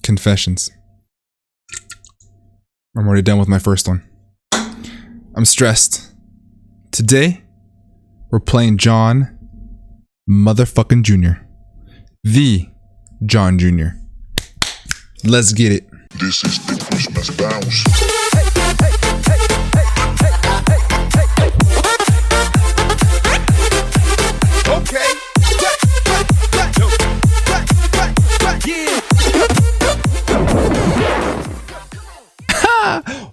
Confessions. I'm already done with my first one. I'm stressed. Today, we're playing John motherfucking Jr. The John Jr. Let's get it. This is the Christmas bounce. Okay.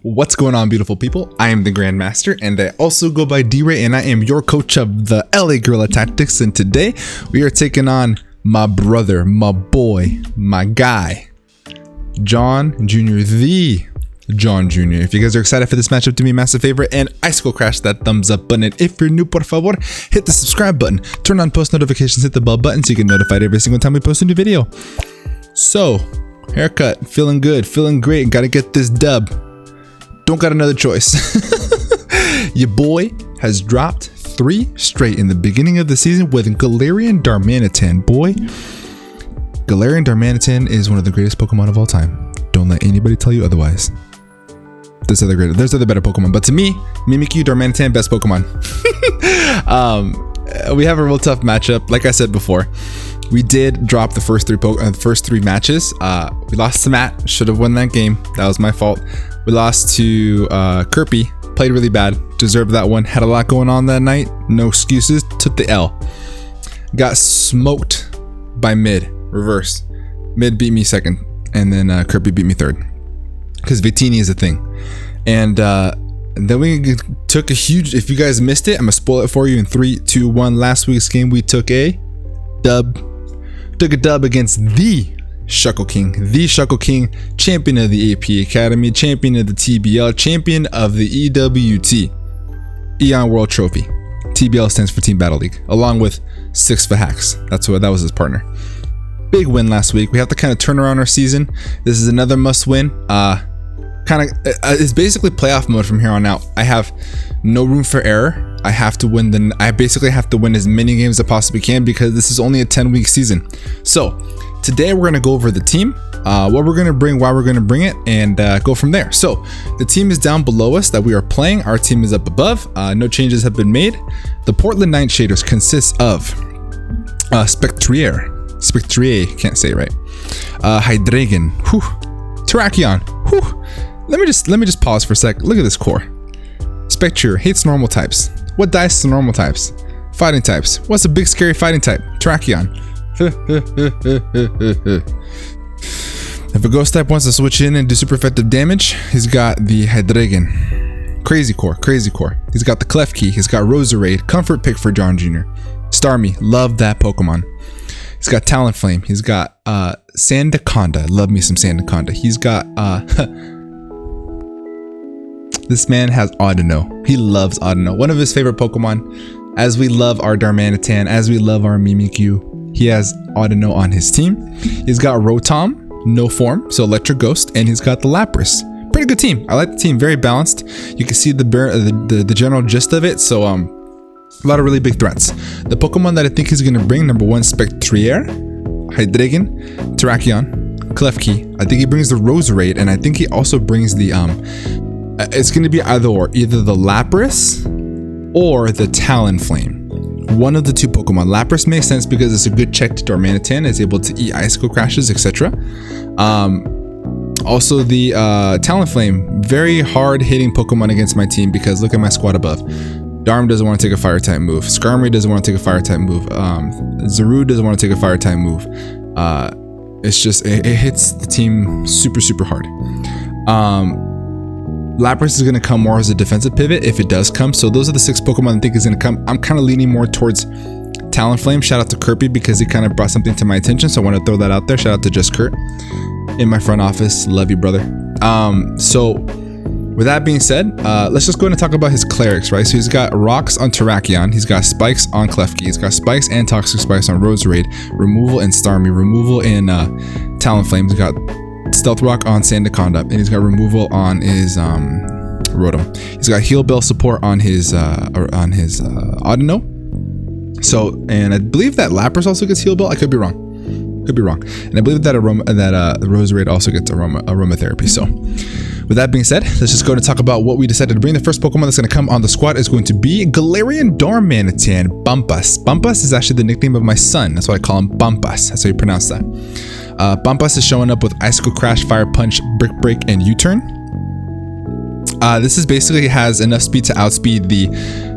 What's going on, beautiful people? I am the Grandmaster, and I also go by D-Ray, and I am your coach of the LA Guerrilla Tactics. And today, we are taking on my brother, my boy, my guy, John Jr., the John Jr. If you guys are excited for this matchup, do me a massive favor and icicle crash that thumbs up button. And if you're new, por favor, hit the subscribe button, turn on post notifications, hit the bell button so you get notified every single time we post a new video. So, haircut, feeling good, feeling great, gotta get this dub. Don't got another choice. Your boy has dropped 3 straight in the beginning of the season with Galarian Darmanitan. Boy, Galarian Darmanitan is one of the greatest Pokemon of all time. Don't let anybody tell you otherwise. There's other better Pokemon, but to me, Mimikyu, Darmanitan, best Pokemon. We have a real tough matchup. Like I said before, we did drop the first three matches. We lost to Matt. Should have won that game. That was my fault. We lost to Kirby. Played really bad. Deserved that one. Had a lot going on that night. No excuses. Took the L. Got smoked by Mid. Reverse. Mid beat me second. And then Kirby beat me third. Because Vitini is a thing. And then we took a huge... If you guys missed it, I'm going to spoil it for you in 3, 2, 1. Last week's game, we took a dub. Took a dub against the Shuckle King, champion of the AP Academy, champion of the TBL, champion of the EWT, Eon World Trophy. TBL stands for Team Battle League, along with 6 for Hacks. That was his partner. Big win last week. We have to kind of turn around our season. This is another must win. It's basically playoff mode from here on out. I have no room for error. I basically have to win as many games as I possibly can because this is only a 10-week season. So today we're going to go over the team, what we're going to bring, why we're going to bring it, and go from there. So the team is down below us that we are playing. Our team is up above. No changes have been made. The Portland Nightshaders consists of Spectrier, can't say it right, Hydreigon, Terrakion. Let me just pause for a sec. Look at this core. Spectrier hates normal types. What dies to normal types? Fighting types. What's a big scary fighting type? Terrakion. If a ghost type wants to switch in and do super effective damage, he's got the Hydreigon. Crazy core. He's got the Klefki. He's got Roserade. Comfort pick for John Jr. Starmie. Love that Pokemon. He's got Talonflame. He's got Sandaconda. Love me some Sandaconda. He's got this man has Audino. He loves Audino. One of his favorite Pokemon. As we love our Darmanitan, as we love our Mimikyu, he has Audino on his team. He's got Rotom, no form, so Electric Ghost, and he's got the Lapras. Pretty good team. I like the team. Very balanced. You can see the general gist of it. So a lot of really big threats. The Pokemon that I think he's going to bring, number 1, Spectrier, Hydreigon, Terrakion, Klefki. I think he brings the Roserade, and I think he also brings the it's going to be either the Lapras or the Talonflame. One of the 2 Pokemon. Lapras makes sense because it's a good check to Darmanitan. It's able to eat icicle crashes, etc. Also the Talonflame, very hard hitting Pokemon against my team because look at my squad above. Darm doesn't want to take a fire type move. Skarmory doesn't want to take a fire type move. Zaru doesn't want to take a fire type move. It's just it hits the team super hard. Lapras is going to come more as a defensive pivot if it does come. So those are the 6 Pokemon I think is going to come. I'm kind of leaning more towards Talonflame. Shout out to Kirby because he kind of brought something to my attention. So I want to throw that out there. Shout out to Just Kurt in my front office. Love you, brother. So with that being said, let's just go ahead and talk about his clerics, right? So he's got rocks on Terrakion. He's got spikes on Klefki. He's got spikes and toxic spikes on Roserade. Removal in Starmie. Removal in Talonflame. He's got Stealth Rock on Sandaconda, and he's got removal on his Rotom. He's got Heal Bell support on his Audino. So, and I believe that Lapras also gets Heal Bell. I could be wrong. Could be wrong. And I believe that Roserade also gets aromatherapy. So with that being said, let's just go to talk about what we decided to bring. The first Pokemon that's going to come on the squad is going to be Galarian Darmanitan Bumpus. Bumpus is actually the nickname of my son. That's why I call him Bumpus. That's how you pronounce that. Bumpus is showing up with Icicle Crash, Fire Punch, Brick Break, and U-Turn. This is basically has enough speed to outspeed the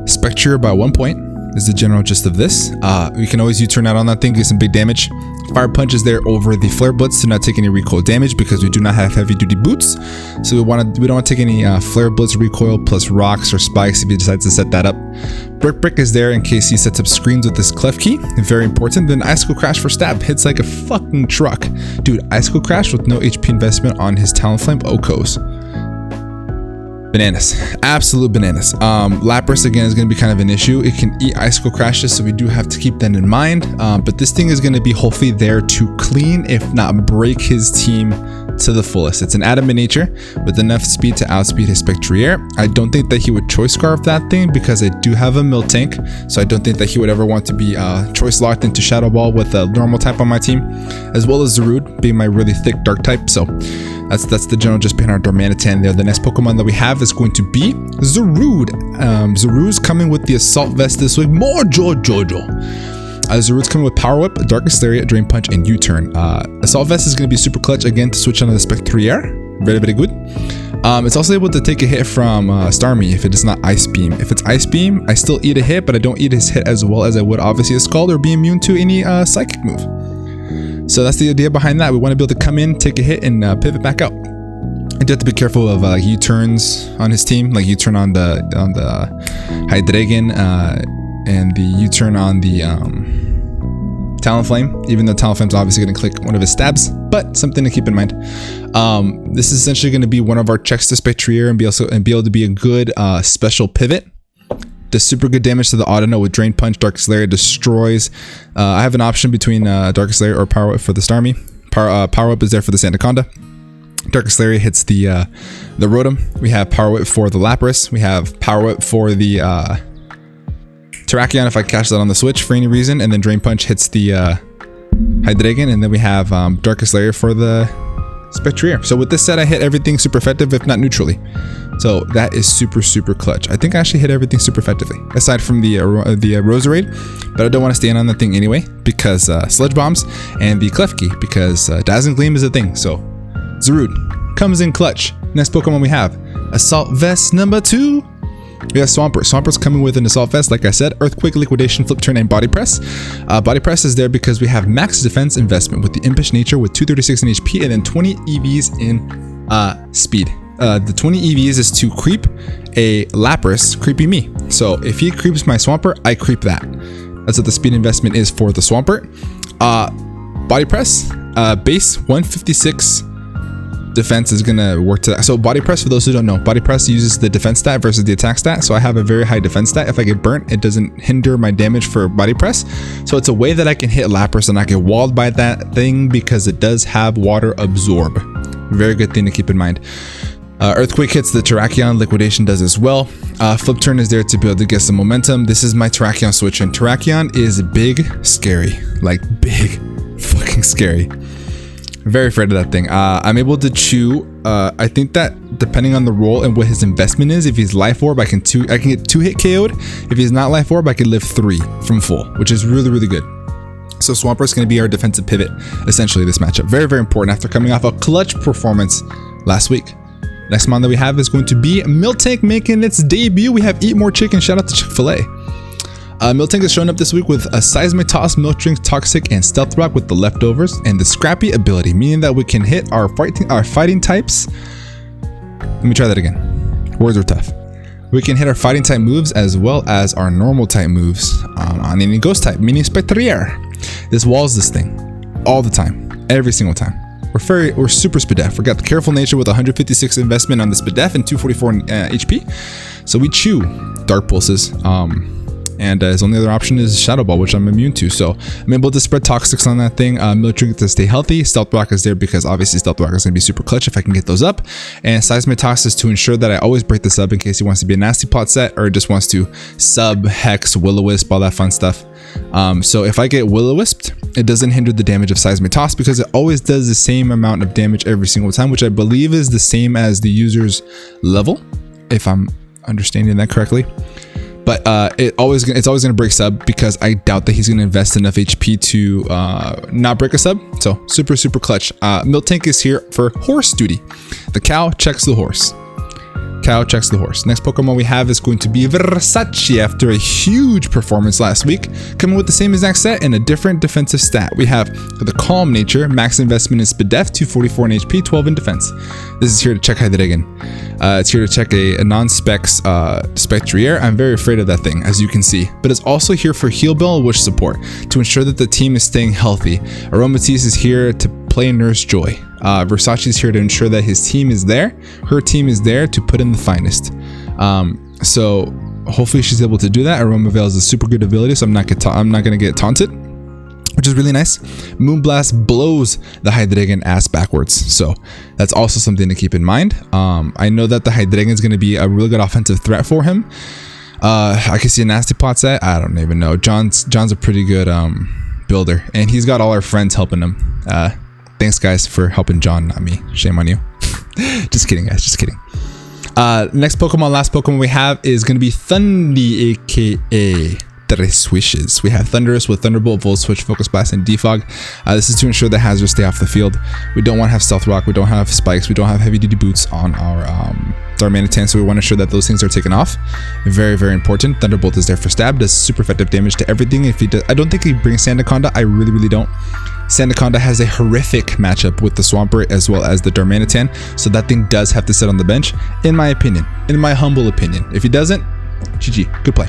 Spectrier by 1 point. Is the general gist of this. We can always U-turn out on that thing, get some big damage. Fire Punch is there over the Flare Blitz to not take any recoil damage because we do not have heavy duty boots. So we don't want to take any Flare Blitz recoil plus rocks or spikes if he decides to set that up. Brick Brick is there in case he sets up screens with this Clef Key. Very important. Then Icicle Crash for stab. Hits like a fucking truck. Dude, Icicle Crash with no HP investment on his Talonflame Okos. Bananas, absolute bananas. Lapras again is going to be kind of an issue. It can eat Icicle Crashes, so we do have to keep that in mind. But this thing is going to be hopefully there to clean, if not break his team to the fullest. It's an Adamant nature with enough speed to outspeed his Spectrier. I don't think that he would choice scarf that thing because I do have a Miltank, so I don't think that he would ever want to be choice locked into Shadow Ball with a normal type on my team, as well as Zarude being my really thick dark type. So that's the general just behind our Darmanitan there. The next Pokemon that we have is going to be Zarude. Zarude's coming with the Assault Vest this week. More Jojo. Zarude's coming with Power Whip, Darkest Lariat, Drain Punch, and U-Turn. Assault Vest is going to be super clutch again to switch onto the Spectrier. Very, very good. It's also able to take a hit from Starmie if it is not Ice Beam. If it's Ice Beam, I still eat a hit, but I don't eat his hit as well as I would obviously a Scald or be immune to any Psychic move. So that's the idea behind that. We want to be able to come in, take a hit, and pivot back out. I do have to be careful of U-turns on his team, like U-turn on the Hydreigon and the U-turn on the Talonflame, even though Talonflame's obviously going to click one of his stabs, but something to keep in mind. This is essentially going to be one of our checks to Spectrier and be able to be a good special pivot. Does super good damage to the Audino with Drain Punch. Darkest Lariat destroys. I have an option between Darkest Lariat or Power Whip for the Starmie. Power Whip is there for the Sandaconda. Darkest Lariat hits the Rotom. We have Power Whip for the Lapras. We have Power Whip for the Terrakion if I catch that on the switch for any reason. And then Drain Punch hits the Hydreigon. And then we have Darkest Lariat for the Spectrier. So with this set, I hit everything super effective, if not neutrally. So that is super, super clutch. I think I actually hit everything super effectively, aside from the Roserade, but I don't want to stand on that thing anyway, because Sludge Bombs and the Clef Key, because Dazzling Gleam is a thing. So Zarude comes in clutch. Next Pokemon we have, Assault Vest number 2. We have Swampert. Swampert's coming with an Assault Vest, like I said, Earthquake, Liquidation, Flip Turn, and Body Press. Body Press is there because we have max defense investment with the Impish nature with 236 in HP and then 20 EVs in speed. The 20 EVs is to creep a Lapras, creepy me. So if he creeps my Swampert, I creep that. That's what the speed investment is for the Swampert. Body Press, base 156 defense is gonna work to that. So Body Press, for those who don't know, Body Press uses the defense stat versus the attack stat. So I have a very high defense stat. If I get burnt, it doesn't hinder my damage for Body Press. So it's a way that I can hit Lapras and not get walled by that thing because it does have Water Absorb. Very good thing to keep in mind. Earthquake hits the Terrakion, Liquidation does as well. Flip Turn is there to be able to get some momentum. This is my Terrakion switch, and Terrakion is big, scary. Like big, fucking scary. Very afraid of that thing. I'm able to chew. I think that depending on the role and what his investment is, if he's Life Orb, I can get 2 hit KO'd. If he's not Life Orb, I can live 3 from full, which is really, really good. So Swampert's going to be our defensive pivot, essentially, this matchup. Very, very important after coming off a clutch performance last week. Next mon that we have is going to be Miltank making its debut. We have Eat More Chicken. Shout out to Chick-fil-A. Miltank is showing up this week with a Seismic Toss, Milk Drink, Toxic, and Stealth Rock with the leftovers, and the Scrappy ability, meaning that we can hit our fighting types. Let me try that again. Words are tough. We can hit our fighting type moves as well as our normal type moves on any ghost type, meaning Spectrier. This walls this thing all the time, every single time. We're super Spadef. We got the Careful Nature with 156 investment on the Spadef and 244 HP. So we chew Dark Pulses. And his only other option is Shadow Ball, which I'm immune to. So I'm able to spread Toxics on that thing. Military to stay healthy. Stealth Rock is there because obviously Stealth Rock is going to be super clutch if I can get those up. And Seismitox is to ensure that I always break this up in case he wants to be a nasty plot set or just wants to sub, hex, Will-O-Wisp, all that fun stuff. So if I get Will-O-Wisped, it doesn't hinder the damage of Seismitox because it always does the same amount of damage every single time, which I believe is the same as the user's level, if I'm understanding that correctly. But it's always gonna break sub because I doubt that he's gonna invest enough HP to not break a sub. So super clutch. Milk Tank is here for horse duty. The cow checks the horse. Cow checks the horse. Next Pokemon we have is going to be Versace after a huge performance last week, coming with the same exact set and a different defensive stat. We have the Calm Nature, max investment in Spadef, 244 in HP, 12 in defense. This is here to check Hydreigon. It's here to check a non-specs Spectrier. I'm very afraid of that thing, as you can see. But it's also here for Heal Bell and Wish support to ensure that the team is staying healthy. Aromatisse is here to play Nurse Joy. Versace is here to ensure that his team is there. Her team is there to put in the finest. So hopefully she's able to do that. Aroma Veil is a super good ability, so I'm not gonna get taunted, which is really nice. Moonblast blows the Hydreigon ass backwards, so that's also something to keep in mind. I know that the Hydreigon is going to be a really good offensive threat for him. I can see a nasty plot set. I don't even know. John's a pretty good builder, and he's got all our friends helping him. Thanks guys for helping John, not me. Shame on you. Just kidding guys, just kidding. Next Pokemon, last Pokemon we have is going to be Thundy, aka Tres Wishes. We have Thunderous with Thunderbolt, Volt Switch, Focus Blast, and Defog. This is to ensure that hazards stay off the field. We don't want to have Stealth Rock, we don't have Spikes, we don't have Heavy Duty Boots on our Darmanitan, so we want to ensure that those things are taken off. Very important. Thunderbolt is there for stab, does super effective damage to everything. If he does, I don't think he brings Sandaconda. I really don't. Sandaconda has a horrific matchup with the Swampert as well as the Darmanitan, so that thing does have to sit on the bench, in my opinion, in my humble opinion. If he doesn't, GG, good play.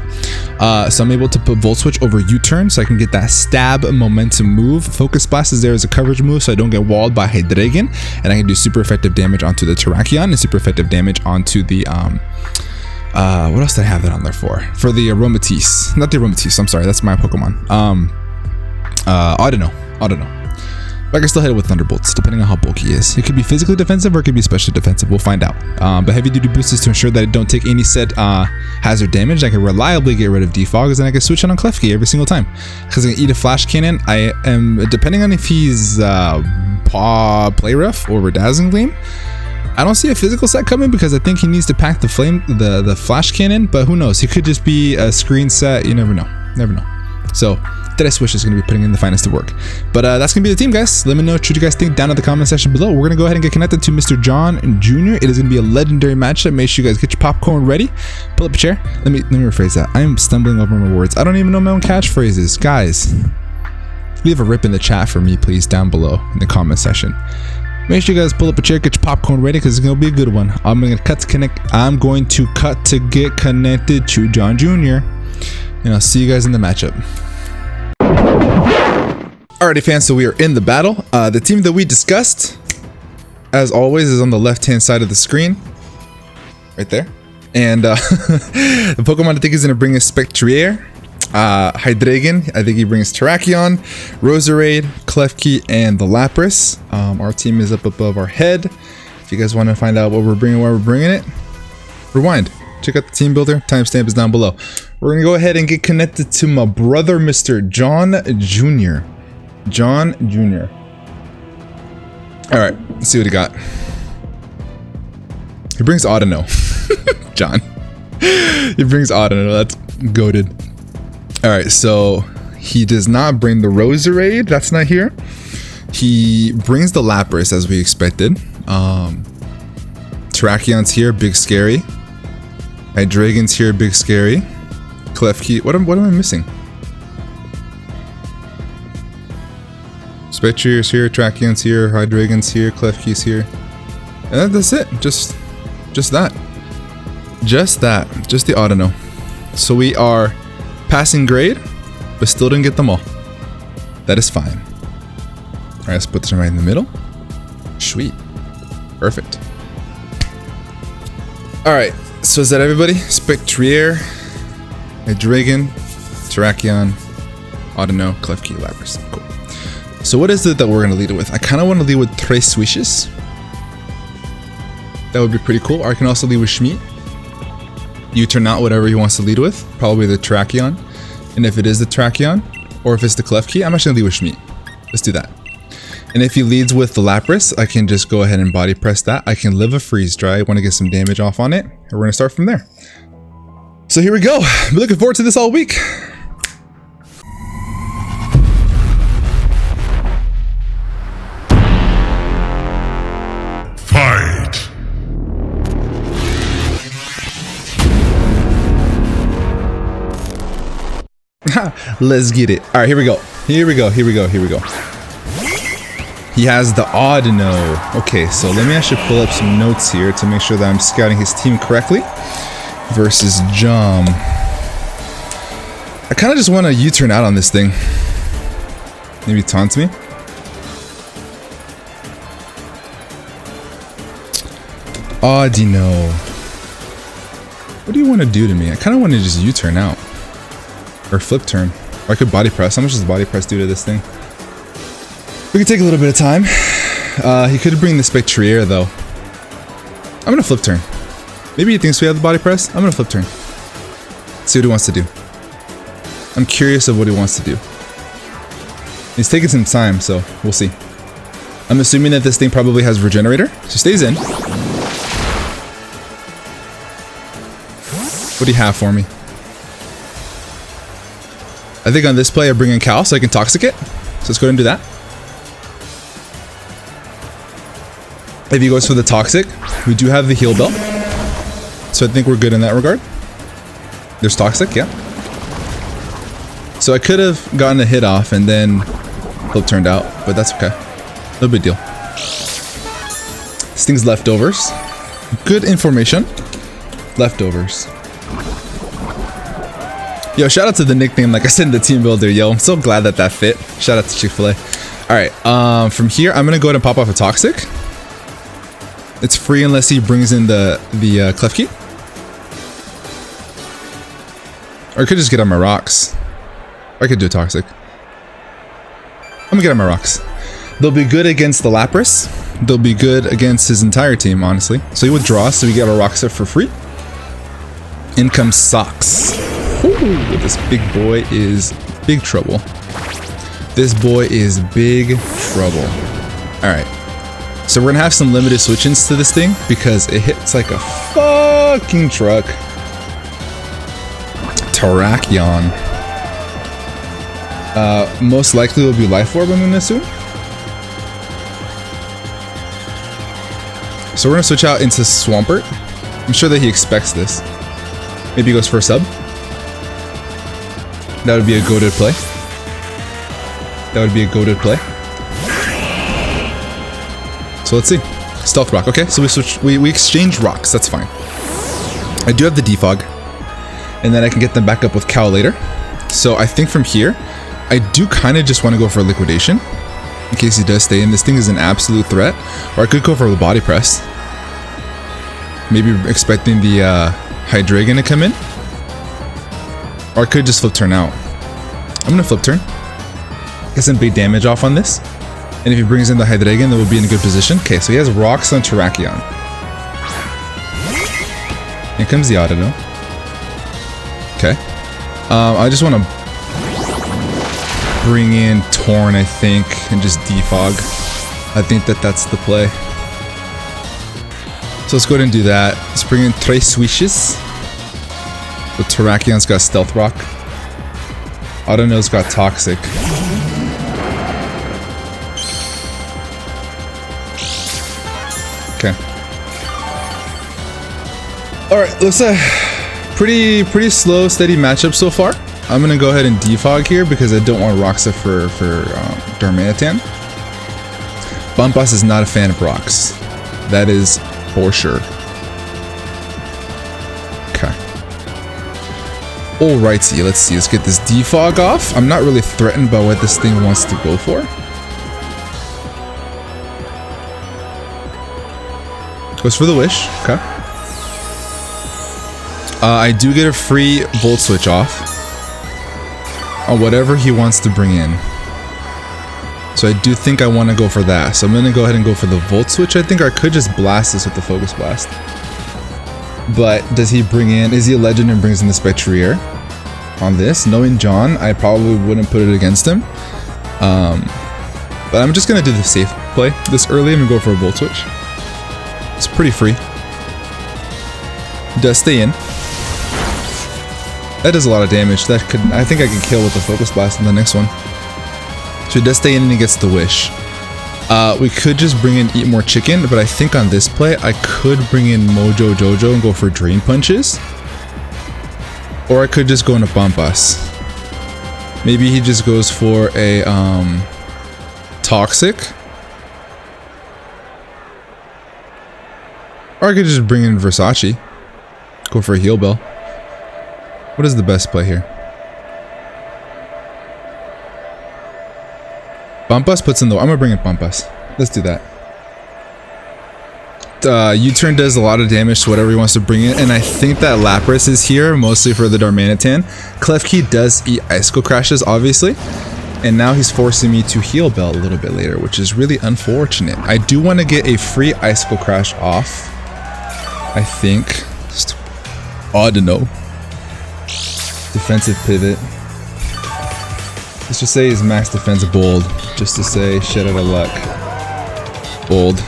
So I'm able to put Volt Switch over U-turn so I can get that stab momentum move. Focus Blast is there as a coverage move so I don't get walled by Hydreigon, and I can do super effective damage onto the Terrakion and super effective damage onto the what else did I have that on there for? For the Aromatisse. Not the Aromatisse, I'm sorry, that's my Pokemon. Audino. But I can still hit it with Thunderbolts, depending on how bulky he is. It could be physically defensive or it could be specially defensive. We'll find out. But Heavy Duty Boost is to ensure that I don't take any said hazard damage. I can reliably get rid of Defogs, and I can switch it on Klefki every single time. Because I can eat a Flash Cannon. I am, depending on if he's Play Rough or Dazzling Gleam, I don't see a physical set coming because I think he needs to pack the Flash Cannon, but who knows? He could just be a screen set. You never know. So Tres Wish is going to be putting in the finest to work. But that's going to be the team, guys. Let me know what you guys think down in the comment section below. We're going to go ahead and get connected to Mr. John Jr. It is going to be a legendary matchup. Make sure you guys get your popcorn ready. Pull up a chair. Let me rephrase that. I am stumbling over my words. I don't even know my own catchphrases. Guys, leave a rip in the chat for me, please, down below in the comment section. Make sure you guys pull up a chair, get your popcorn ready, because it's going to be a good one. I'm going to cut to get connected to John Jr. And I'll see you guys in the matchup. Alrighty fans, so we are in the battle. The team that we discussed, as always, is on the left hand side of the screen. Right there. And the Pokemon I think is going to bring us Spectrier, Hydreigon, I think he brings Terrakion, Roserade, Klefki, and the Lapras. Our team is up above our head. If you guys want to find out what we're bringing, why we're bringing it, rewind. Check out the team builder. Timestamp is down below. We're going to go ahead and get connected to my brother, Mr. John Jr. John Jr. Alright, let's see what he got. He brings Audino. John. He brings Audino. That's goated. Alright, so he does not bring the Roserade. That's not here. He brings the Lapras as we expected. Terrakion's here, big scary. Hydreigon's here, big scary. Klefki. What am I missing? Spectrier's here, Terrakion's here, Hydreigon's here, Klefki's here. And that's it. Just that. Just the Audino. So we are passing grade, but still didn't get them all. That is fine. Alright, let's put this right in the middle. Sweet. Perfect. Alright, so is that everybody? Spectrier, Hydreigon, Terrakion, Audino, Klefki, Lapras. Cool. So what is it that we're going to lead it with? I kind of want to lead with Tres Swishes. That would be pretty cool. Or I can also lead with Schmidt. You turn out whatever he wants to lead with. Probably the Terrakion. And if it is the Terrakion, or if it's the Klefki, I'm actually going to lead with Schmidt. Let's do that. And if he leads with the Lapras, I can just go ahead and body press that. I can live a freeze dry. I want to get some damage off on it. And we're going to start from there. So here we go. I'm looking forward to this all week. Fight! Let's get it. All right, here we go. Here we go. Here we go. Here we go. He has the Audino. Okay, so let me actually pull up some notes here to make sure that I'm scouting his team correctly. Versus Jum. I kind of just want to U-turn out on this thing. Maybe taunt me. Audino. What do you want to do to me? I kind of want to just U-turn out. Or flip turn. Or I could body press. How much does body press do to this thing? We could take a little bit of time. He could bring the Spectrier though. I'm going to flip turn. Maybe he thinks we have the body press. I'm going to flip turn. See what he wants to do. I'm curious of what he wants to do. He's taking some time, so we'll see. I'm assuming that this thing probably has Regenerator, so stays in. What do you have for me? I think on this play I bring in Cal so I can Toxic it. So let's go ahead and do that. If he goes for the Toxic, we do have the Heal Bell. So I think we're good in that regard. There's Toxic, yeah. So I could have gotten a hit off and then flip turned out, but that's okay. No big deal. This thing's leftovers. Good information. Leftovers. Yo, shout out to the nickname, like I said in the team builder. Yo, I'm so glad that that fit. Shout out to Chick-fil-A. Alright, from here, I'm gonna go ahead and pop off a Toxic. It's free unless he brings in the Klefki. Or I could just get on my rocks. Or I could do a Toxic. I'm gonna get on my rocks. They'll be good against the Lapras. They'll be good against his entire team, honestly. So he withdraws, so we get our rocks up for free. In comes Socks. Ooh, this big boy is big trouble. This boy is big trouble. Alright. So we're gonna have some limited switch-ins to this thing because it hits like a fucking truck. Terrakion. Most likely will be Life Orb, I'm gonna assume. So we're gonna switch out into Swampert. I'm sure that he expects this. Maybe he goes for a sub. That would be a goated play. That would be a goated play. So let's see. Stealth Rock. Okay, so we exchange rocks. That's fine. I do have the Defog. And then I can get them back up with Cow later. So I think from here, I do kind of just want to go for Liquidation. In case he does stay in. This thing is an absolute threat. Or I could go for the Body Press. Maybe expecting the Hydreigon to come in. Or I could just flip turn out. I'm going to flip turn. Get some big damage off on this. And if he brings in the Hydreigon, then we'll be in a good position. Okay, so he has rocks on Terrakion. Here comes the Audino. Okay. I just want to bring in Torn, I think, and just defog. I think that that's the play. So let's go ahead and do that. Let's bring in Tres Swishes. The Terrakion's got Stealth Rock. Audino's got Toxic. Okay. Alright, looks like pretty slow, steady matchup so far. I'm gonna go ahead and defog here because I don't want Roxa for Darmanitan. Bumpus is not a fan of rocks. That is for sure. Okay. Alrighty, let's see. Let's get this defog off. I'm not really threatened by what this thing wants to go for. Goes for the Wish. Okay. I do get a free Volt Switch off. on whatever he wants to bring in. So I do think I want to go for that. So I'm going to go ahead and go for the Volt Switch, I think. Or I could just blast this with the Focus Blast. But does he bring in... Is he a legend and brings in the Spectrier on this? Knowing John, I probably wouldn't put it against him. But I'm just going to do the safe play this early. I'm going to go for a Volt Switch. It's pretty free. Does stay in. That does a lot of damage. That could... I think I can kill with the Focus Blast in the next one. So he does stay in and he gets the Wish. We could just bring in Eat More Chicken, but I think on this play, I could bring in Mojo Jojo and go for Drain Punches. Or I could just go into Pampas. Maybe he just goes for a Toxic. Or I could just bring in Versace. Go for a Heal Bell. What is the best play here? Pampas puts in the... I'm gonna bring in Pampas. Let's do that. U-turn does a lot of damage to whatever he wants to bring in, and I think that Lapras is here mostly for the Darmanitan. Klefki does eat Icicle Crashes, obviously, and now he's forcing me to Heal Bell a little bit later, which is really unfortunate. I do want to get a free Icicle Crash off, I think. Just odd to know. Defensive Pivot. Let's just say he's max defense bold, just to say shit out of luck. Bold.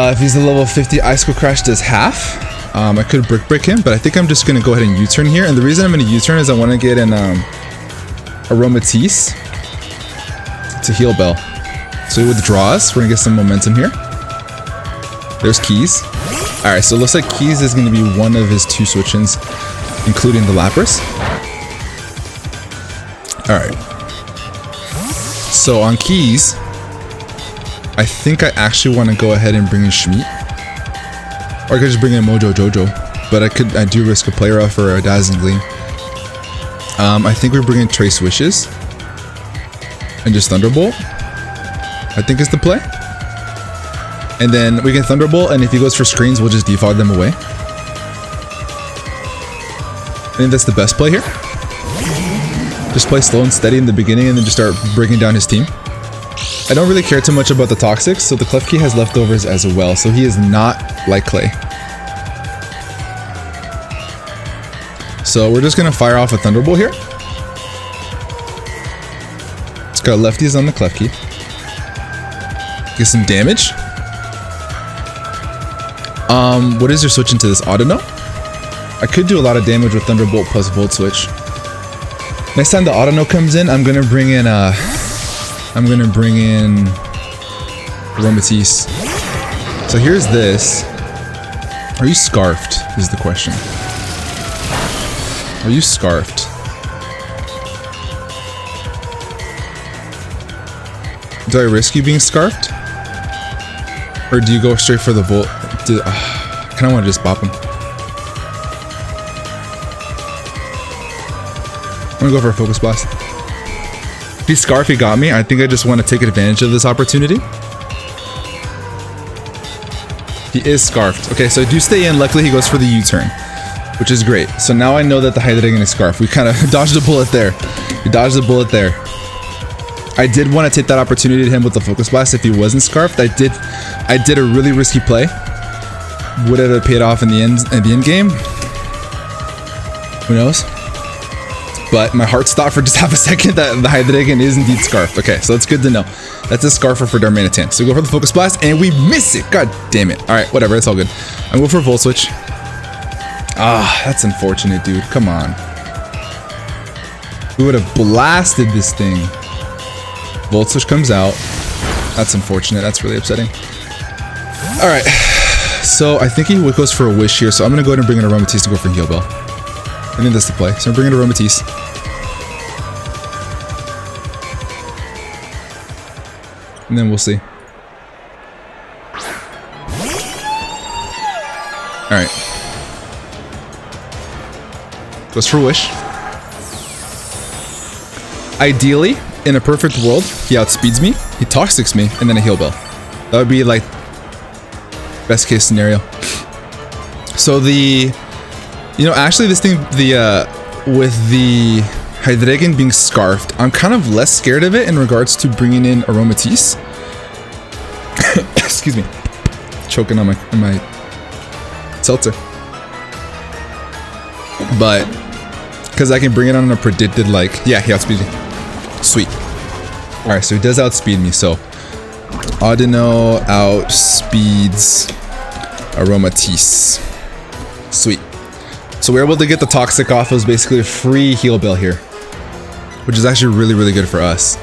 If he's a level 50, Icicle Crash does half. I could Brick him, but I think I'm just gonna go ahead and U-turn here. And the reason I'm gonna U-turn is I want to get an Aromatisse to Heal Bell. So he withdraws. We're gonna get some momentum here. There's Keys. All right, so it looks like Keys is gonna be one of his 2 switch-ins, including the Lapras. Alright. So on Keys, I think I actually want to go ahead and bring in Schmeat. Or I could just bring in Mojo Jojo. But I do risk a player off for a Dazzling Gleam. I think we're bringing Trace Wishes. And just Thunderbolt. I think is the play. And then we can Thunderbolt, and if he goes for screens, we'll just defog them away. I think that's the best play here. Just play slow and steady in the beginning and then just start breaking down his team. I don't really care too much about the Toxics, so the Klefki has leftovers as well, so he is not like Clay. So we're just going to fire off a Thunderbolt here. It's got lefties on the Klefki. Get some damage. What is your switch into this? Audino? I could do a lot of damage with Thunderbolt plus Volt Switch. Next time the Audino comes in, I'm gonna bring in Aromatisse. So here's this. Are you scarfed? Is the question. Are you scarfed? Do I risk you being scarfed? Or do you go straight for the Volt? I kinda wanna just bop him. I'm gonna go for a Focus Blast. If he's Scarf, he got me. I think I just want to take advantage of this opportunity. He is Scarfed. Okay, so I do stay in. Luckily, he goes for the U-turn, which is great. So now I know that the Hydreigon is Scarf. We kind of dodged a bullet there. We dodged a bullet there. I did want to take that opportunity to hit him with the Focus Blast if he wasn't Scarfed. I did a really risky play. Would it have paid off in the end game? Who knows? But my heart stopped for just half a second that the Hydreigon is indeed Scarf. Okay, so that's good to know. That's a Scarfer for Darmanitan. So we go for the Focus Blast, and we miss it. God damn it. All right, whatever. It's all good. I'm going for a Volt Switch. Ah, that's unfortunate, dude. Come on. We would have blasted this thing. Volt Switch comes out. That's unfortunate. That's really upsetting. All right. So I think he goes for a Wish here. So I'm going to go ahead and bring in a Aromatisse to go for Heal Bell. I think that's the play. So I'm bringing a Aromatisse. And then we'll see. Alright. Goes for Wish. Ideally, in a perfect world, he outspeeds me, he Toxics me, and then a Heal Bell. That would be like best case scenario. So actually this thing, with the Hydreigon being scarfed, I'm kind of less scared of it in regards to bringing in Aromatisse. Excuse me. Choking on my seltzer. But because I can bring it on a predicted, like, yeah, he outspeeds me. Sweet. Alright, so he does outspeed me, so Audino outspeeds Aromatisse. Sweet. So we're able to get the Toxic off. It was basically a free heal bill here, which is actually really, really good for us.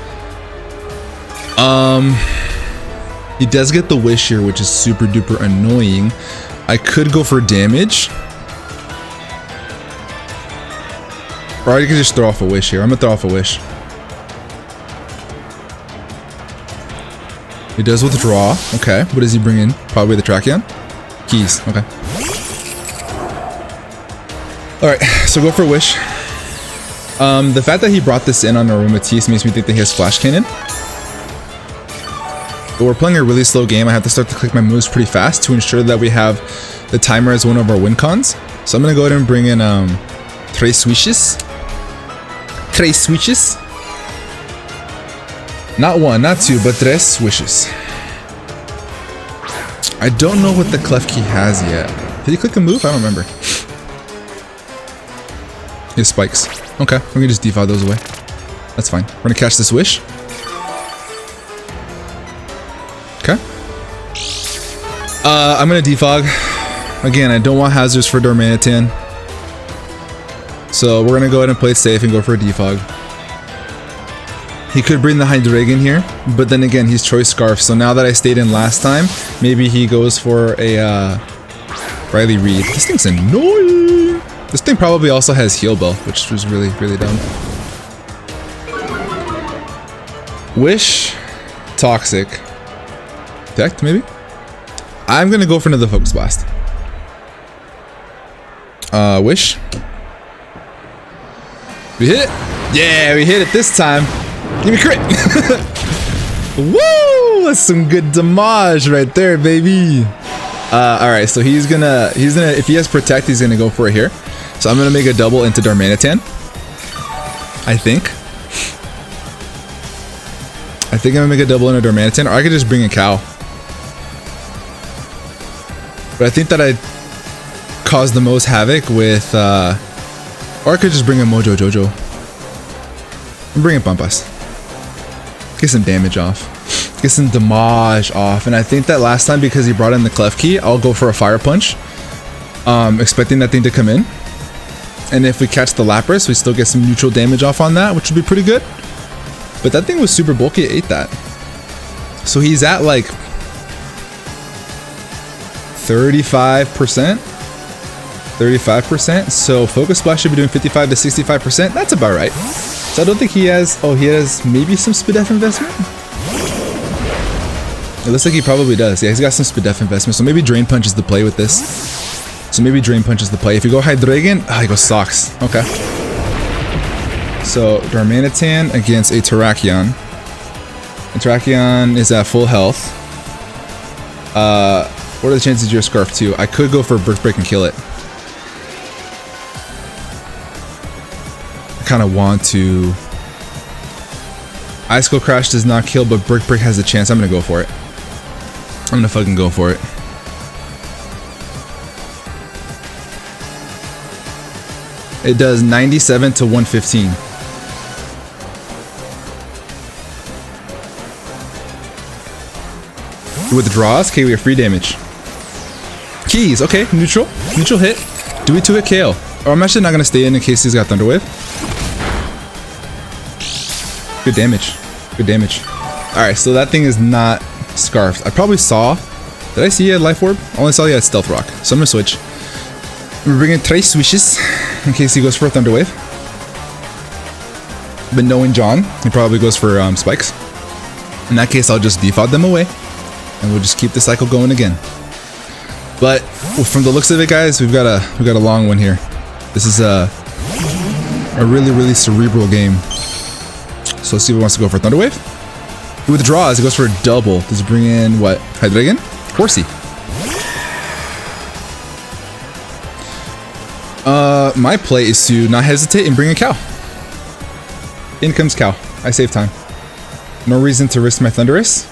He does get the Wish here, which is super duper annoying. I could go for damage, or I could just throw off a Wish here. I'm gonna throw off a Wish. He does withdraw. Okay, what does he bring in? Probably the Tracheon? Keys, okay. Alright, so go for a Wish. The fact that he brought this in on Aromatisse makes me think that he has Flash Cannon. But we're playing a really slow game. I have to start to click my moves pretty fast to ensure that we have the timer as one of our win cons. So I'm gonna go ahead and bring in Tres Swishes. Tres Swishes. Not one, not two, but tres swishes. I don't know what the Clef Key has yet. Did he click a move? I don't remember. He has spikes. Okay, we're gonna just defog those away. That's fine. We're gonna catch this Wish. Okay. I'm gonna defog. Again, I don't want hazards for Darmanitan. So we're gonna go ahead and play it safe and go for a defog. He could bring the Hydreigon here, but then again, he's Choice Scarf. So now that I stayed in last time, maybe he goes for a Riley Reed. This thing's annoying. This thing probably also has Heal Bell, which was really, really dumb. Wish, Toxic, Protect, maybe? I'm gonna go for another Focus Blast. Wish. We hit it! Yeah, we hit it this time. Give me crit! Woo! That's some good damage right there, baby. Alright, so he's gonna, if he has Protect, he's gonna go for it here. So I'm gonna make a double into Darmanitan. I think I'm gonna make a double into Darmanitan, or I could just bring a Cow. But I think that I'd cause the most havoc with, or I could just bring a Mojo Jojo. I'm bringing Pampas. Get some damage off. Get some damage off. And I think that last time, because he brought in the Clef Key, I'll go for a Fire Punch. Expecting that thing to come in. And if we catch the Lapras, we still get some neutral damage off on that, which would be pretty good. But that thing was super bulky, it ate that. So he's at like 35%. 35%. So Focus Splash should be doing 55 to 65%. That's about right. So I don't think he has, oh, he has maybe some Spidef investment? It looks like he probably does. Yeah, he's got some Spidef investment. So maybe Drain Punch is the play with this. So maybe Drain Punch is the play. If you go Hydreigon, he goes Socks. Okay. So Darmanitan against a Terrakion. And Terrakion is at full health. What are the chances you're Scarf too? I could go for Brick Break and kill it. I kind of want to. Ice Cold Crash does not kill, but Brick Break has a chance. I'm gonna go for it. I'm gonna fucking go for it. It does 97 to 115. Withdraws? Okay, we have free damage. Keys, okay, neutral. Neutral hit. Do we 2-hit KO? Or I'm actually not gonna stay in case he's got Thunder Wave. Good damage. Good damage. Alright, so that thing is not Scarfed. I probably saw. Did I see he had Life Orb? I only saw he had Stealth Rock. So I'm gonna switch. We're bringing Tres Swishes in case he goes for a Thunder Wave. But knowing John, he probably goes for Spikes. In that case, I'll just default them away. And we'll just keep the cycle going again. But from the looks of it, guys, we've got a long one here. This is a really, really cerebral game. So let's see if he wants to go for a Thunder Wave. He withdraws, he goes for a double. Does he bring in what? Hydreigon? Horsey. My play is to not hesitate and bring a cow. In comes cow. I save time. No reason to risk my Thunderous.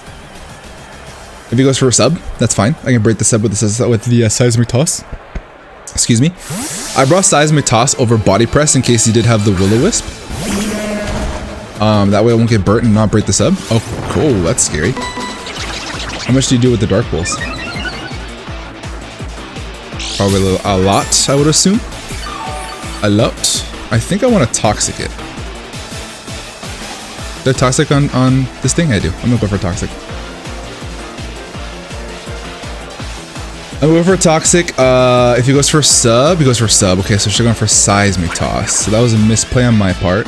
If he goes for a sub, that's fine. I can break the sub with the Seismic Toss. Excuse me. I brought Seismic Toss over Body Press in case he did have the Will-O-Wisp. That way I won't get burnt and not break the sub. Oh, cool. That's scary. How much do you do with the Dark Pulse? Probably a lot, I would assume. A lot. I think I want to Toxic it. Do I Toxic on this thing? I do. I'm gonna go for Toxic. I'm going for Toxic. If he goes for sub, he goes for sub. Okay, so she's going for Seismic Toss. So that was a misplay on my part.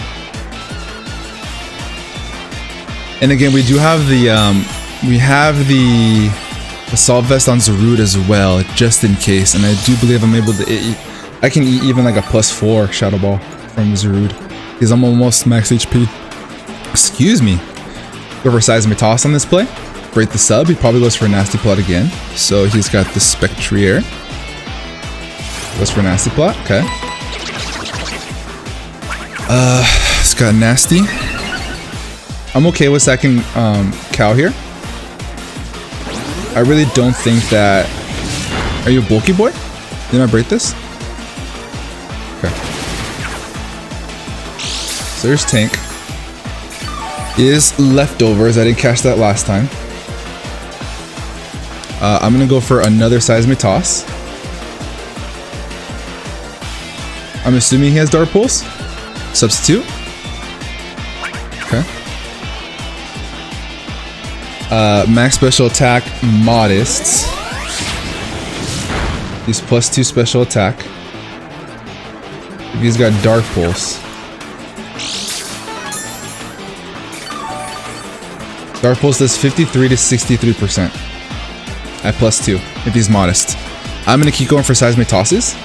And again, we do have the Assault Vest on Zarude as well, just in case. And I do believe I'm able to I can eat even like a +4 Shadow Ball from Zarude because I'm almost max HP. Excuse me. Go for Seismic Toss on this play. Break the sub. He probably goes for a Nasty Plot again. So he's got the Spectrier. Goes for a Nasty Plot. Okay. It's got Nasty. I'm okay with second cow here. I really don't think that... Are you a bulky boy? Didn't I break this? Okay. So there's Tank. Is leftovers. I didn't catch that last time. I'm gonna go for another Seismic Toss. I'm assuming he has Dark Pulse. Substitute. Okay. Max Special Attack, Modest. He's +2 Special Attack. He's got Dark Pulse. Dark Pulse does 53 to 63%. At +2, if he's Modest. I'm gonna keep going for Seismic Tosses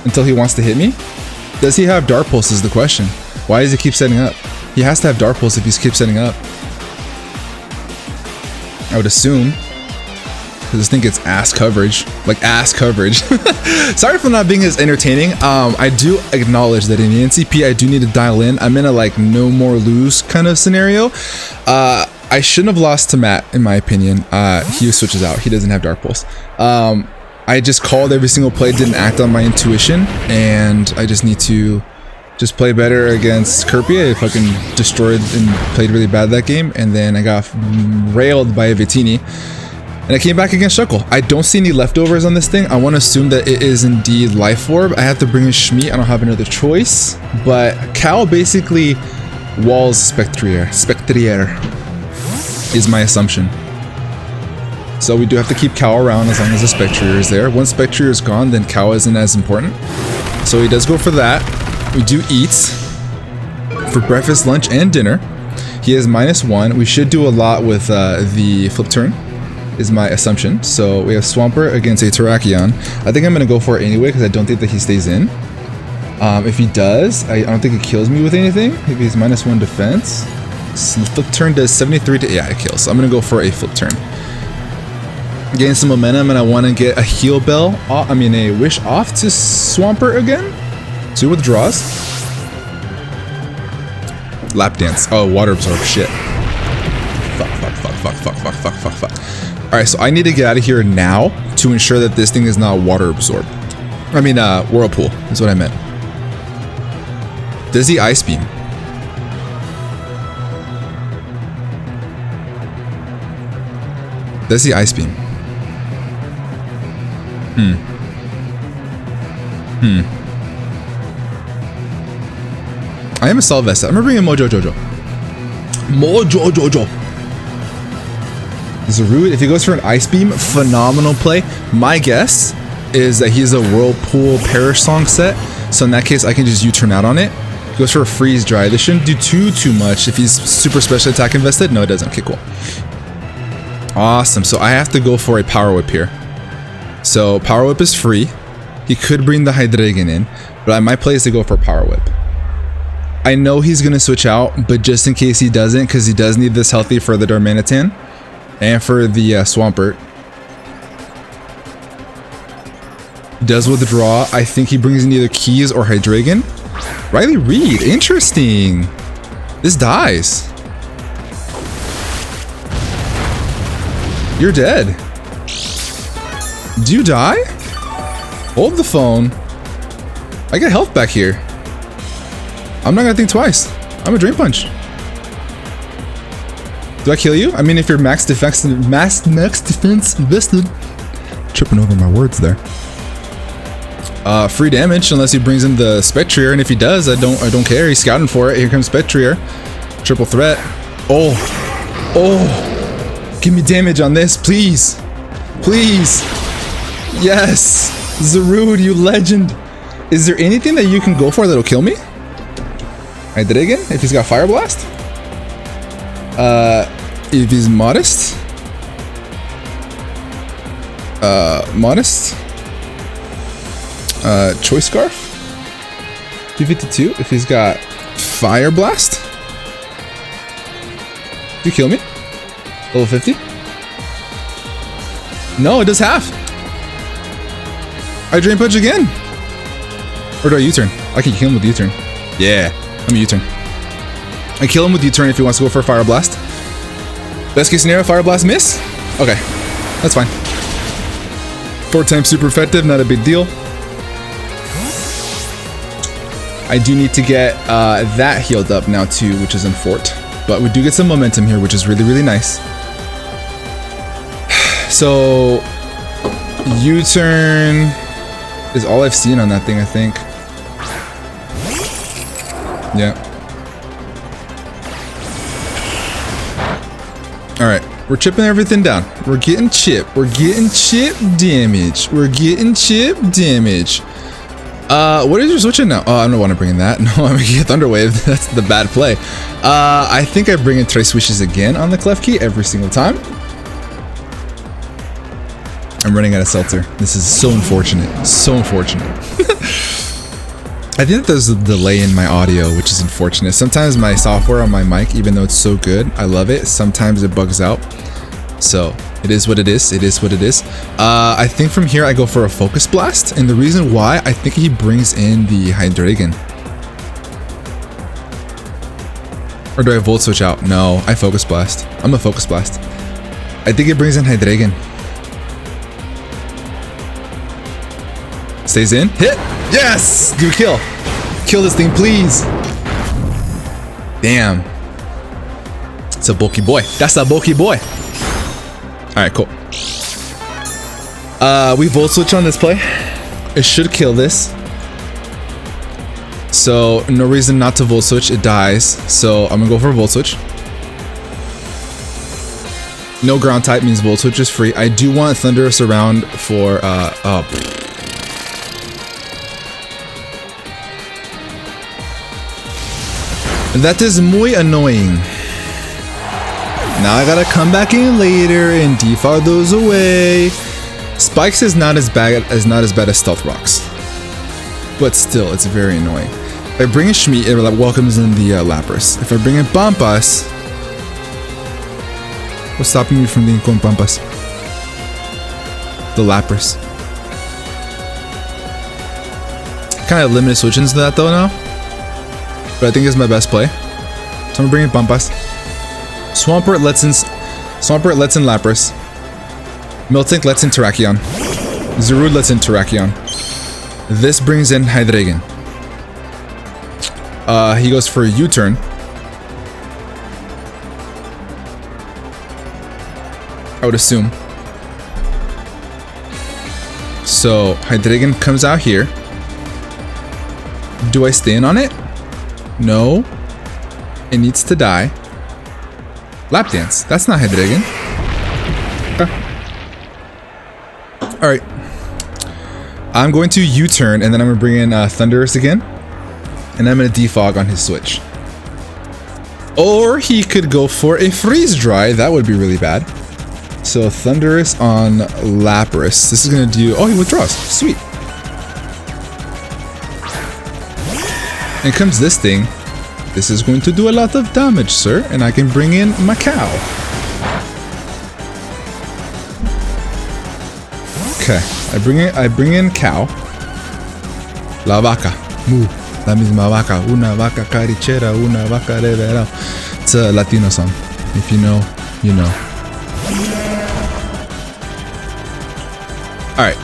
until he wants to hit me. Does he have Dark Pulse is the question. Why does he keep setting up? He has to have Dark Pulse if he keeps setting up. I would assume. Because this thing gets ass coverage. Like ass coverage. Sorry for not being as entertaining. I do acknowledge that in the NCP I do need to dial in. I'm in a like no more lose kind of scenario. I shouldn't have lost to Matt, in my opinion. He switches out. He doesn't have Dark Pulse. I just called every single play, didn't act on my intuition, and I just need to just play better against Kirby. I fucking destroyed and played really bad that game, and then I got railed by a Vitini, and I came back against Shuckle. I don't see any leftovers on this thing. I want to assume that it is indeed Life Orb. I have to bring in Shmeet. I don't have another choice, but Cal basically walls Spectrier is my assumption. So we do have to keep Cow around as long as the Spectrier is there. Once Spectrier is gone, then Cow isn't as important. So he does go for that. We do eat for breakfast, lunch, and dinner. He is -1. We should do a lot with the flip turn, is my assumption. So we have Swampert against a Terrakion. I think I'm going to go for it anyway because I don't think that he stays in. If he does, I don't think it kills me with anything. If he's -1 defense. So flip turn does 73 to... Yeah, it kills. So I'm going to go for a flip turn. Gain some momentum, and I want to get a heal bell. A wish off to Swampert again. 2 withdraws. Lap dance. Oh, water absorb. Shit. Fuck. Alright, so I need to get out of here now to ensure that this thing is not water absorb. Whirlpool is what I meant. Does he Ice Beam? Does he Ice Beam? I am a Assault Vest. I'm gonna bring in Mojo Jojo. Zarude, if he goes for an Ice Beam, phenomenal play. My guess is that he's a Whirlpool Perish Song set. So in that case, I can just U-turn out on it. He goes for a Freeze Dry. This shouldn't do too much if he's super special attack invested. No, it doesn't. Okay, cool. Awesome. So I have to go for a Power Whip here. So Power Whip is free. He could bring the Hydreigon in, but my play is to go for Power Whip. I know he's going to switch out, but just in case he doesn't, because he does need this healthy for the Darmanitan and for the Swampert. Does withdraw. I think he brings in either Keys or Hydreigon. Riley Reed. Interesting. This dies. You're dead. Do you die? Hold the phone. I get health back here. I'm not gonna think twice. I'm a Drain Punch. Do I kill you? I mean, if you're max defense invested. Tripping over my words there. Free damage unless he brings in the Spectrier, and if he does, I don't care. He's scouting for it. Here comes Spectrier. Triple threat. Oh. Give me damage on this, please. Please. Yes. Zarude, you legend. Is there anything that you can go for that'll kill me? Hydreigon, if he's got Fire Blast. If he's modest. Modest. Choice Scarf. 252 if he's got Fire Blast. Do you kill me? Level 50? No, it does half. I Drain Punch again. Or do I U-turn? I can kill him with U-turn. Yeah, I'm a U-turn. I kill him with U-turn if he wants to go for a Fire Blast. Best case scenario, Fire Blast miss? Okay, that's fine. 4 times super effective, not a big deal. I do need to get that healed up now too, which is in Fort. But we do get some momentum here, which is really, really nice. So, U-turn is all I've seen on that thing, I think. Yeah. Alright, we're chipping everything down. We're getting chip. We're getting chip damage. We're getting chip damage. What is your switching now? Oh, I don't want to bring in that. No, I'm gonna get Thunder Wave. That's the bad play. I think I bring in Trace Wishes again on the Clef Key every single time. I'm running out of seltzer. This is so unfortunate. So unfortunate. I think that there's a delay in my audio, which is unfortunate. Sometimes my software on my mic, even though it's so good, I love it. Sometimes it bugs out. So it is what it is. It is what it is. I think from here I go for a Focus Blast. And the reason why, I think he brings in the Hydreigon. Or do I Volt Switch out? No, I Focus Blast. I'm a Focus Blast. I think it brings in Hydreigon. Stays in. Hit. Yes! Do a kill. Kill this thing, please. Damn. It's a bulky boy. That's a bulky boy. Alright, cool. We Volt Switch on this play. It should kill this. So, no reason not to Volt Switch. It dies. So, I'm gonna go for a Volt Switch. No ground type means Volt Switch is free. I do want Thunderous around for, that is muy annoying. Now I gotta come back in later and defog those away. Spikes is not as bad as Stealth Rocks, but still, it's very annoying. If I bring in Shmi, it welcomes in the Lapras. If I bring in Pampas, what's stopping me from being going Pampas? The Lapras. Kind of limited switch into that though now, but I think it's my best play. So I'm gonna bring in Pampas. Swampert lets in Lapras. Miltank lets in Terrakion. Zarude lets in Terrakion. This brings in Hydreigon. He goes for a U-turn. I would assume. So Hydreigon comes out here. Do I stay in on it? No. It needs to die. Lap Dance. That's not Hydreigon. Okay. Alright. I'm going to U-turn and then I'm going to bring in Thunderous again. And I'm going to defog on his switch. Or he could go for a Freeze Dry. That would be really bad. So Thunderous on Lapras. This is going to do... Oh, he withdraws. Sweet. And comes this thing. This is going to do a lot of damage, sir. And I can bring in Macau. Okay, I bring in cow. La vaca, mu, la misma vaca, una vaca carichera, una vaca de verano. It's a Latino song. If you know, you know. All right,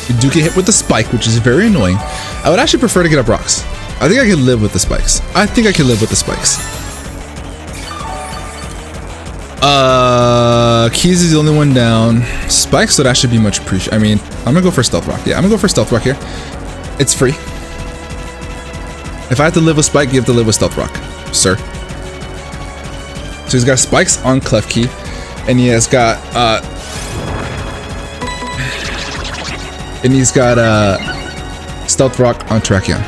we do get hit with the spike, which is very annoying. I would actually prefer to get up rocks. I think I could live with the spikes. Keys is the only one down. Spikes would actually be much appreciated. I mean, I'm gonna go for stealth rock. Yeah, I'm gonna go for stealth rock here. It's free. If I have to live with spike, you have to live with stealth rock, sir. So he's got spikes on clef key, and he has got stealth rock on Terrakion.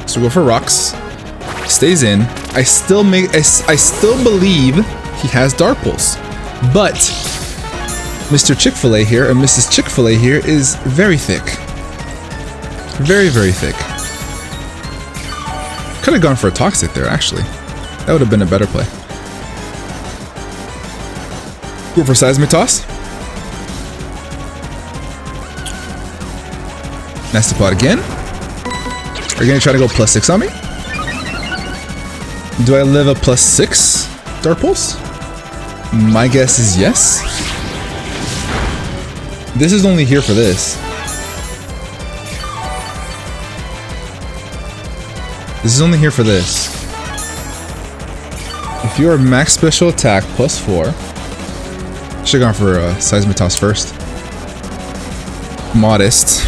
So we go for rocks. Stays in. I still believe he has Dark Pulse, but Mr. Chick-fil-A here, or Mrs. Chick-fil-A here, is very thick. Very, very thick. Could have gone for a Toxic there, actually. That would have been a better play. Go for Seismic Toss. Nasty Pot again. Are you gonna try to go +6 on me? Do I live a +6 Dark Pulse? My guess is yes. This is only here for this. This is only here for this. If you are max special attack +4, should have gone for a Seismic Toss first. Modest.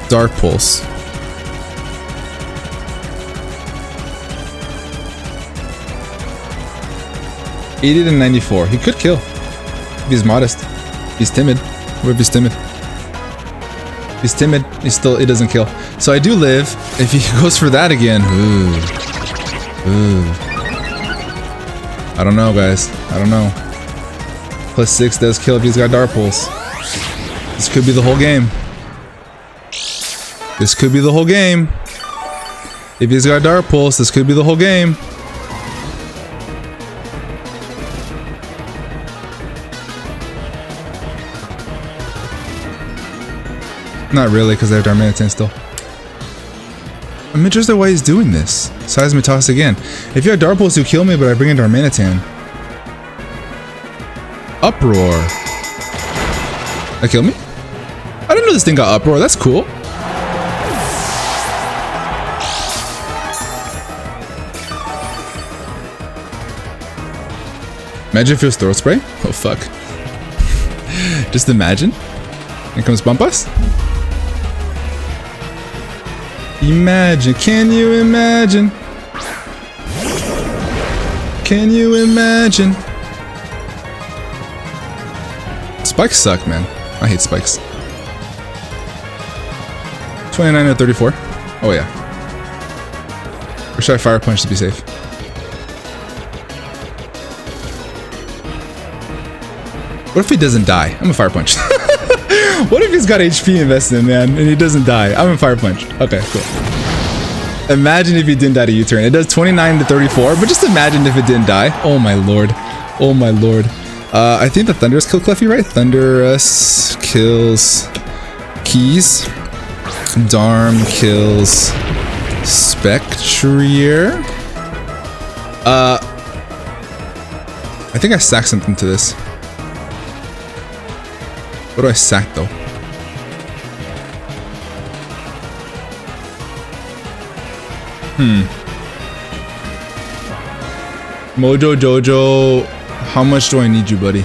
Dark Pulse. $80 to 94. He could kill. If he's modest. He's timid. What if he's timid? If he's timid, it doesn't kill. So I do live. If he goes for that again, ooh. I don't know, guys. I don't know. +6 does kill if he's got Dark Pulse. This could be the whole game. This could be the whole game. If he's got Dark Pulse, this could be the whole game. Not really, because I have Darmanitan still. I'm interested why he's doing this. Seismic Toss again. If you have Dark Pulse, you kill me, but I bring in Darmanitan. Uproar. That killed me? I didn't know this thing got Uproar. That's cool. Imagine if it was Throat Spray. Oh, fuck. Just imagine. Here comes Bump Us. Imagine. Can you imagine? Can you imagine? Spikes suck, man. I hate spikes. 29 to 34. Oh, yeah. Or should I Fire Punch to be safe? What if he doesn't die? I'm gonna Fire Punch. What if he's got HP invested in, man, and he doesn't die? I'm gonna Fire Punch. Okay, cool. Imagine if he didn't die to U-turn. It does 29 to 34, but just imagine if it didn't die. Oh my lord. Oh my lord. I think the Thunderous kill Cleffy, right? Thunderous kills Keys. Darm kills Spectrier. I think I sacked something to this. What do I sack though? Mojo Jojo, how much do I need you, buddy?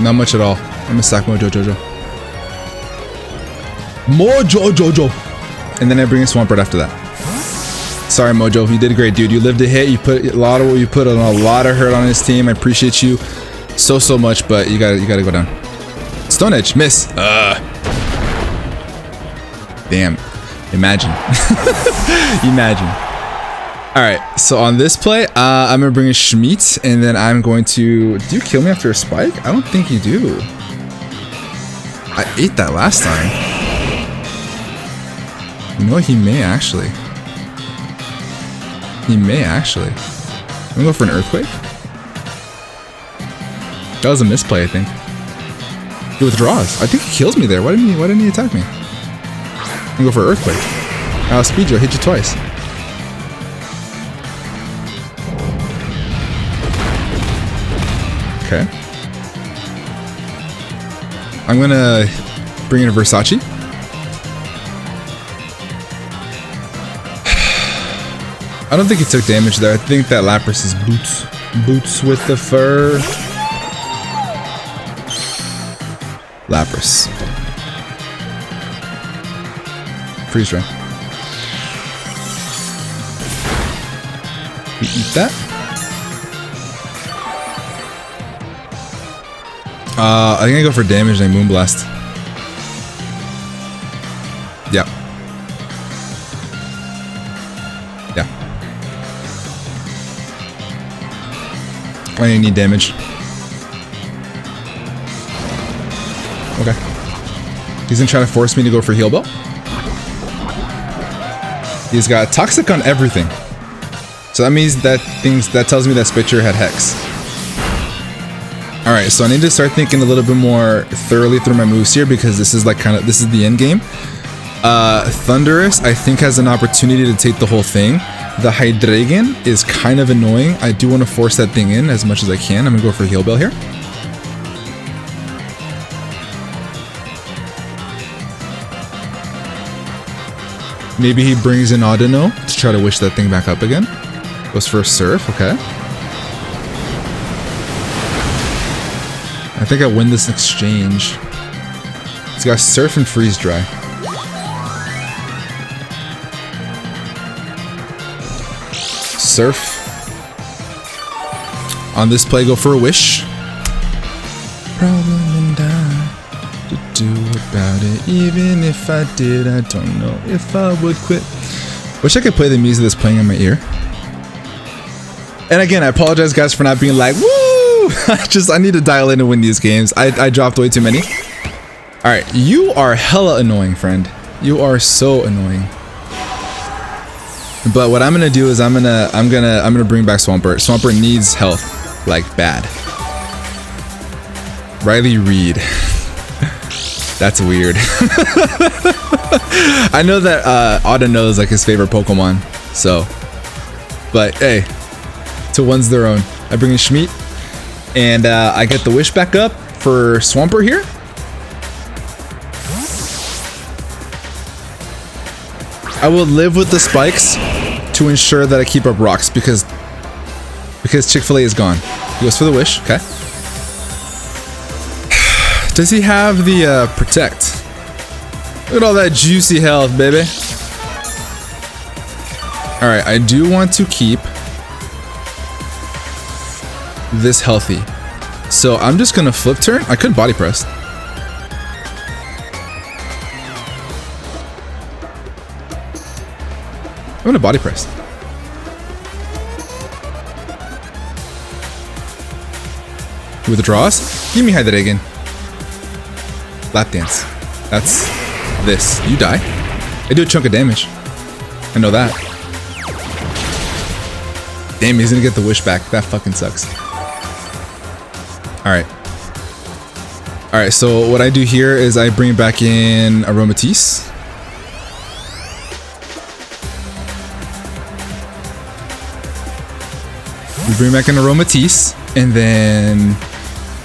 Not much at all. I'm gonna sack Mojo Jojo. Mojo Jojo! And then I bring a Swampert after that. Sorry, Mojo, you did great, dude. You lived a hit. You put a lot of hurt on his team. I appreciate you so much, but you gotta go down. Stone Edge, miss. Damn. Imagine. Imagine. Alright, so on this play, I'm gonna bring a Schmeat, and then I'm going to... Do you kill me after a spike? I don't think you do. I ate that last time. You know what? He may actually. He may actually. I'm gonna go for an Earthquake. That was a misplay, I think. He withdraws. I think he kills me there. Why didn't he attack me? I'm gonna go for Earthquake. Speed Drill, hit you twice. Okay. I'm gonna bring in a Versace. I don't think he took damage there. I think that Lapras is boots. Boots with the fur. Lapras. Freeze dry. We eat that. I think I go for damage and I Moonblast. Yep. Yeah. I need damage. Okay. He's gonna try to force me to go for Heal Bell. He's got Toxic on everything. So that means that tells me that Spitzer had Hex. Alright, so I need to start thinking a little bit more thoroughly through my moves here because this is like this is the end game. Thundurus, I think, has an opportunity to take the whole thing. The Hydreigon is kind of annoying. I do want to force that thing in as much as I can. I'm gonna go for Heal Bell here. Maybe he brings in Audino to try to wish that thing back up again. Goes for a Surf, okay. I think I win this exchange. He's got Surf and Freeze Dry. Surf. On this play, go for a Wish. Problem and I to do about it. Even if I did, I don't know if I would quit. Wish I could play the music that's playing in my ear. And again, I apologize, guys, for not being like, woo! I need to dial in and win these games. I dropped way too many. Alright, you are hella annoying, friend. You are so annoying. But what I'm gonna do is I'm gonna bring back Swampert. Swampert needs health, like bad. Riley Reed. That's weird. I know that Audino is like his favorite Pokemon, so. But hey, to one's their own. I bring in Schmeat, and I get the Wish back up for Swampert here. I will live with the spikes to ensure that I keep up rocks because Chick-fil-A is gone. He goes for the Wish, okay. Does he have the Protect? Look at all that juicy health, baby. Alright, I do want to keep this healthy. So I'm just gonna flip turn. I could body press. I'm gonna body press. He withdraws. Give me Hydreigon. Lap Dance. That's this. You die. I do a chunk of damage. I know that. Damn, he's gonna get the Wish back. That fucking sucks. Alright. Alright, so what I do here is I bring back in Aromatisse. We bring back an Aromatisse, and then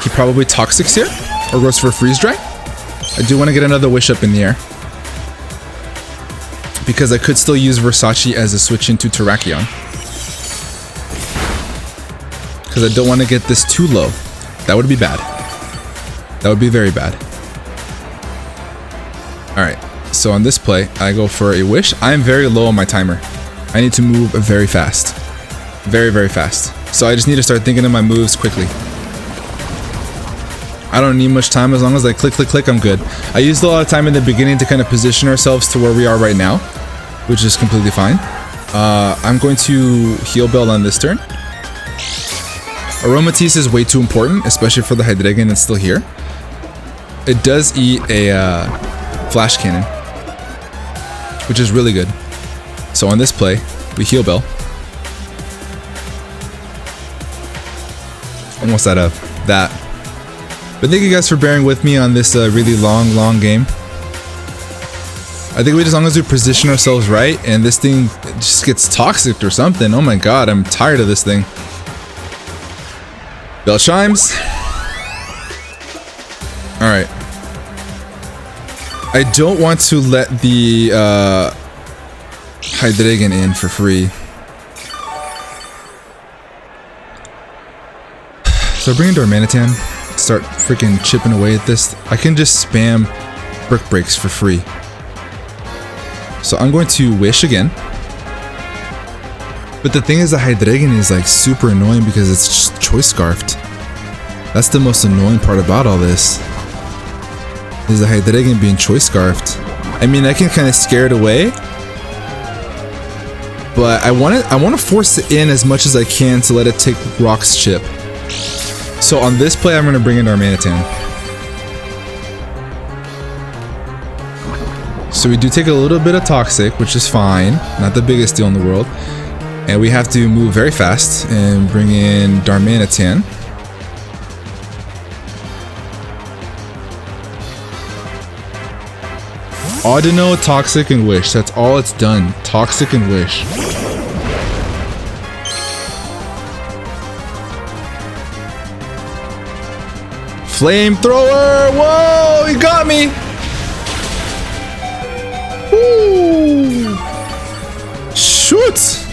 he probably Toxics here, or goes for a Freeze Dry. I do want to get another Wish up in the air, because I could still use Versace as a switch into Terrakion. Because I don't want to get this too low. That would be bad. That would be very bad. Alright, so on this play, I go for a Wish. I am very low on my timer. I need to move very fast. Very, very fast. So I just need to start thinking of my moves quickly. I don't need much time. As long as I click, click, click, I'm good. I used a lot of time in the beginning to kind of position ourselves to where we are right now, which is completely fine. I'm going to Heal Bell on this turn. Aromatisse is way too important, especially for the Hydreigon that's still here. It does eat a Flash Cannon, which is really good. So on this play, we Heal Bell. Almost out of that. But thank you guys for bearing with me on this really long game. I think we just, as long as we position ourselves right and this thing just gets toxic or something. Oh my god, I'm tired of this thing. Bell chimes. Alright. I don't want to let the Hydreigon in for free. So I bring in Darmanitan, start freaking chipping away at this. I can just spam Brick Breaks for free. So I'm going to Wish again. But the thing is, the Hydreigon is like super annoying because it's just Choice Scarfed. That's the most annoying part about all this. Is the Hydreigon being Choice Scarfed. I mean, I can kind of scare it away. But I want to force it in as much as I can to let it take Rock's chip. So on this play, I'm going to bring in Darmanitan. So we do take a little bit of Toxic, which is fine. Not the biggest deal in the world. And we have to move very fast and bring in Darmanitan. Audino, Toxic, and Wish. That's all it's done. Toxic and Wish. Flamethrower! Whoa! He got me! Woo! Shoot!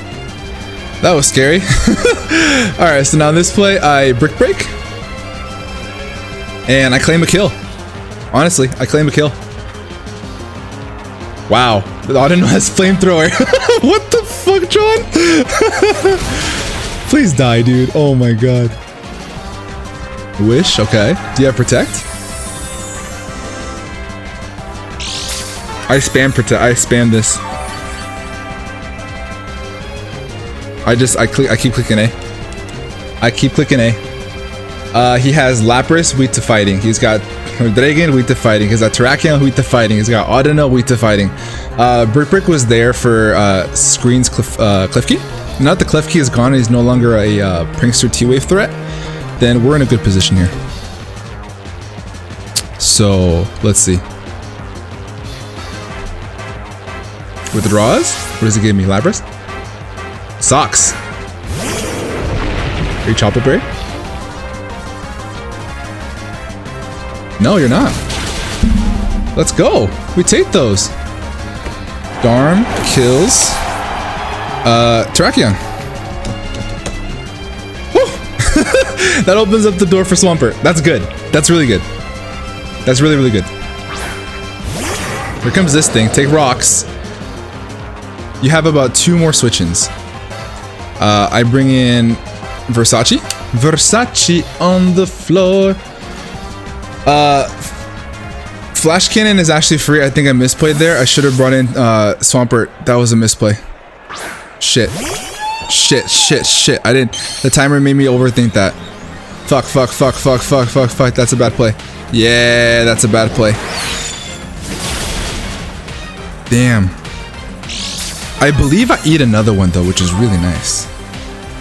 That was scary. Alright, so now this play, I Brick Break. And I claim a kill. Honestly, I claim a kill. Wow, the Audino has Flamethrower. What the fuck, John? Please die, dude. Oh my god. Wish, okay. Do you have Protect? I spam Protect. I spam this. I keep clicking A. I keep clicking A. He has Lapras, weak to fighting. He's got Dragon, weak to fighting. He's got Terrakion, weak to fighting. He's got Audino, weak to fighting. Brick was there for Screen's Cliff Key. Now that the Cliff Key is gone and he's no longer a Prankster T-Wave threat, then we're in a good position here. So, let's see. Withdraws? What does it give me? Lapras? Socks. Are you Chopper Berry? No, you're not. Let's go. We take those. Darm kills. Terrakion. Woo! That opens up the door for Swampert. That's good. That's really good. That's really, really good. Here comes this thing. Take rocks. You have about 2 more switch-ins. I bring in Versace. Versace on the floor. Flash Cannon is actually free. I think I misplayed there. I should have brought in Swampert. That was a misplay. Shit. Shit. I didn't. The timer made me overthink that. Fuck. That's a bad play. Yeah, that's a bad play. Damn. I believe I eat another one though, which is really nice.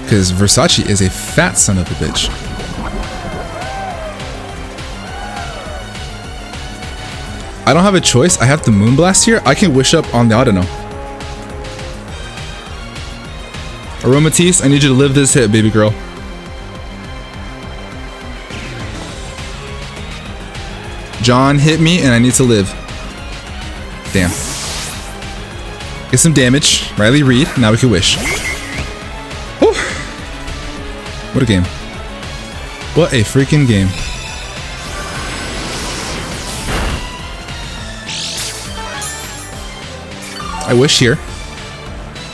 Because Versace is a fat son of a bitch. I don't have a choice. I have the Moonblast here. I can Wish up on the Audino. Aromatisse, I need you to live this hit, baby girl. John hit me and I need to live. Damn. Get some damage. Riley Reed. Now we can Wish. Whew. What a game. What a freaking game. I Wish here.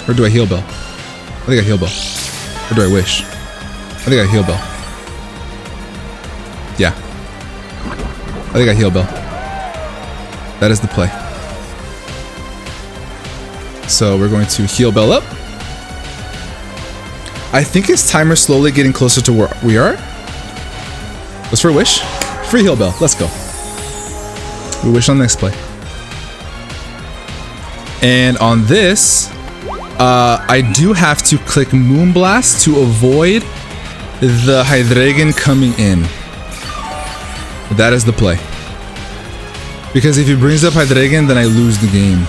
Or do I Heal Bell? I think I Heal Bell. Or do I Wish? I think I Heal Bell. Yeah. I think I Heal Bell. That is the play. So we're going to Heal Bell up. I think his timer's slowly getting closer to where we are. What's for a Wish? Free Heal Bell. Let's go. We Wish on the next play. And on this, I do have to click Moonblast to avoid the Hydreigon coming in. That is the play. Because if he brings up Hydreigon, then I lose the game.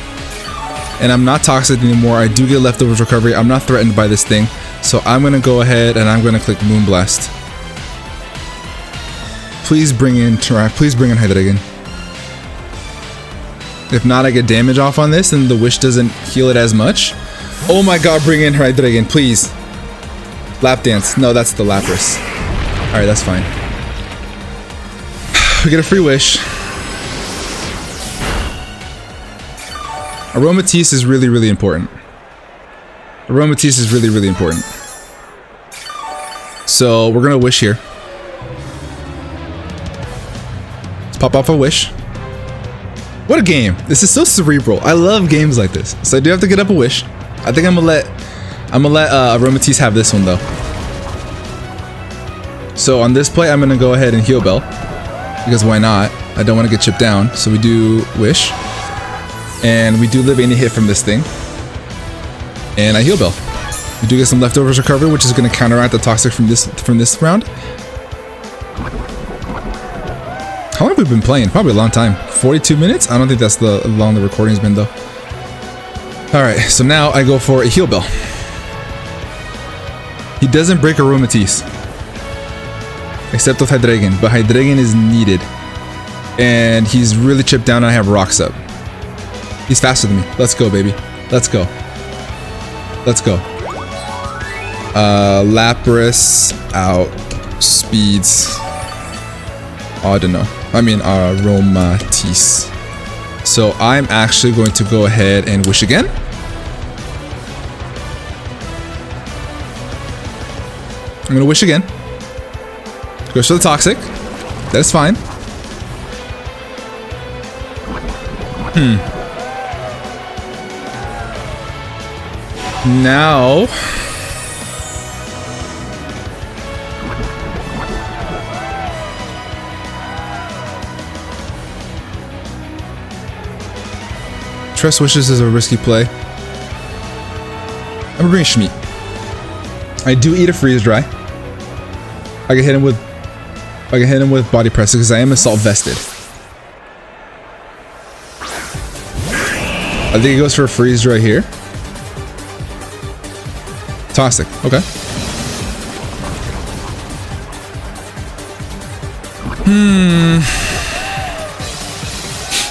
And I'm not toxic anymore. I do get leftovers recovery. I'm not threatened by this thing. So I'm going to go ahead and I'm going to click Moonblast. Please bring in Hydreigon. If not, I get damage off on this and the Wish doesn't heal it as much. Oh my god, bring in Hydreigon, please. Lap Dance. No, that's the Lapras. Alright, that's fine. We get a free Wish. Aromatisse is really, really important. Aromatisse is really, really important. So we're gonna Wish here. Let's pop off a Wish. What a game! This is so cerebral. I love games like this. So I do have to get up a Wish. I think I'm gonna let Aromatisse have this one though. So on this play, I'm gonna go ahead and Heal Bell because why not? I don't want to get chipped down. So we do Wish. And we do live any hit from this thing. And I Heal Bell. We do get some leftovers recovery, which is going to counteract the toxic from this round. How long have we been playing? Probably a long time. 42 minutes? I don't think that's the long the recording's been though. Alright, so now I go for a Heal Bell. He doesn't break Aromatisse. Except with Hydreigon, but Hydreigon is needed. And he's really chipped down and I have Rocks up. He's faster than me. Let's go, baby. Let's go. Let's go. Lapras out speeds. Oh, I don't know. I mean, Aromatisse. So I'm actually going to go ahead and Wish again. I'm going to Wish again. Goes for the Toxic. That is fine. Now Trust Wishes is a risky play. I'm gonna bring Schmeat. I do eat a Freeze Dry. I can hit him with Body Press because I am Assault Vested. I think he goes for a Freeze Dry here. Toxic. Okay.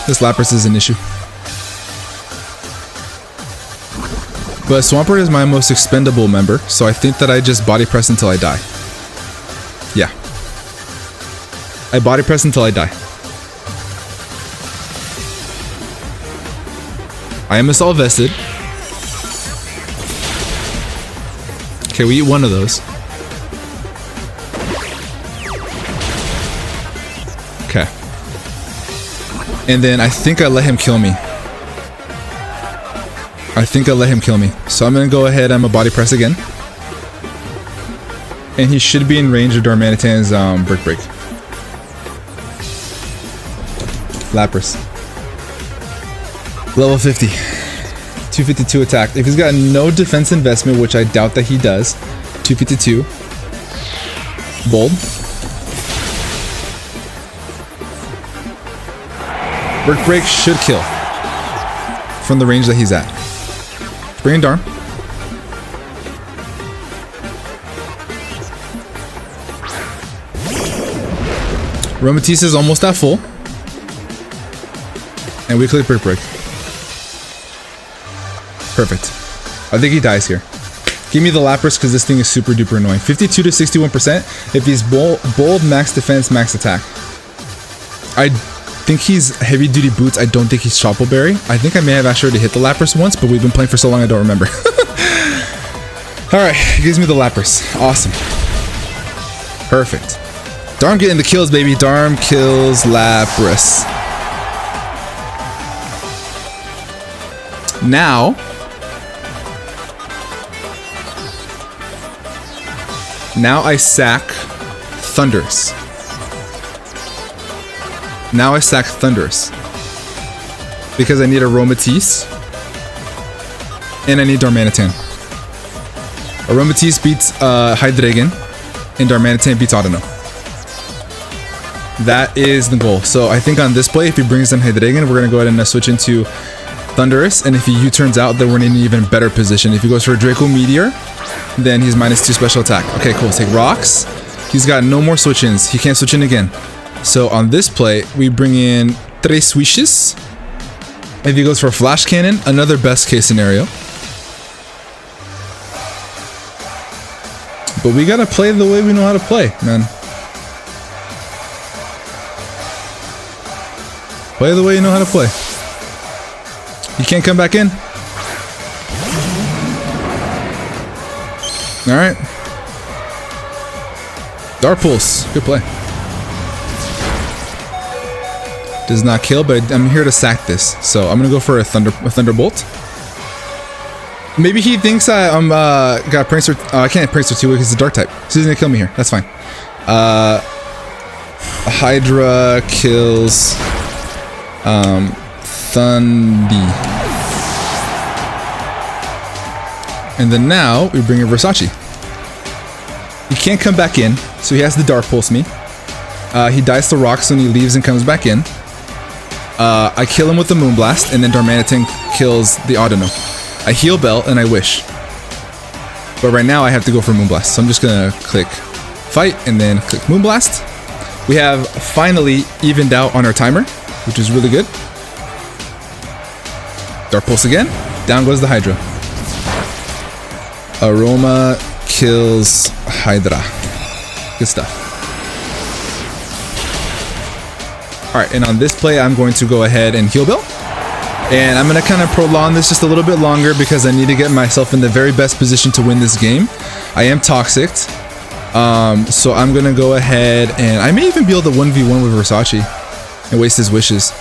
This Lapras is an issue. But Swampert is my most expendable member, so I think that I just Body Press until I die. Yeah. I Body Press until I die. I am Assault Vested. Okay, we eat one of those. Okay. And then I think I let him kill me. So I'm gonna go ahead, I'm a Body Press again. And he should be in range of Darmanitan's Brick Break. Lapras. Level 50. 252 attack. If he's got no defense investment, which I doubt that he does, 252. Bold. Brick Break should kill from the range that he's at. Bring in Darm. Aromatisse is almost at full. And we click Brick Break. Perfect. I think he dies here. Give me the Lapras because this thing is super duper annoying. 52 to 61%. If he's bold, max defense, max attack. I think he's heavy duty boots. I don't think he's Chople Berry. I think I may have actually already hit the Lapras once, but we've been playing for so long I don't remember. Alright, he gives me the Lapras. Awesome. Perfect. Darm getting the kills, baby. Darm kills Lapras. Now I sack Thundurus. Because I need Aromatisse. And I need Darmanitan. Aromatisse beats Hydreigon. And Darmanitan beats Audino. That is the goal. So I think on this play, if he brings in Hydreigon, we're going to go ahead and switch into Thunderous. And if he U-turns out, then we're in an even better position. If he goes for a Draco Meteor, then he's -2 special attack. Okay, cool. Take Rocks. He's got no more switch-ins. He can't switch in again. So on this play, we bring in Tres Wishes. If he goes for a Flash Cannon, another best case scenario. But we gotta play the way we know how to play, man. Play the way you know how to play. You can't come back in. Alright. Dark Pulse. Good play. Does not kill, but I'm here to sack this. So I'm gonna go for a Thunderbolt. Maybe he thinks I'm got Prancer. I can't Prancer 2 because it's a Dark type. So he's gonna kill me here. That's fine. Hydra kills Thundi. And then now we bring in Versace. He can't come back in, so he has to Dark Pulse me. He dies to Rocks when he leaves and comes back in. I kill him with the Moonblast, and then Darmanitan kills the Audino. I heal Bell and I wish. But right now I have to go for Moonblast, so I'm just gonna click Fight and then click Moonblast. We have finally evened out on our timer, which is really good. Dark Pulse again. Down goes the Hydra. Aroma kills Hydra. Good stuff. Alright, and on this play, I'm going to go ahead and heal Bill. And I'm going to kind of prolong this just a little bit longer because I need to get myself in the very best position to win this game. I am toxic. So I'm going to go ahead and I may even be able to 1v1 with Versace and waste his wishes.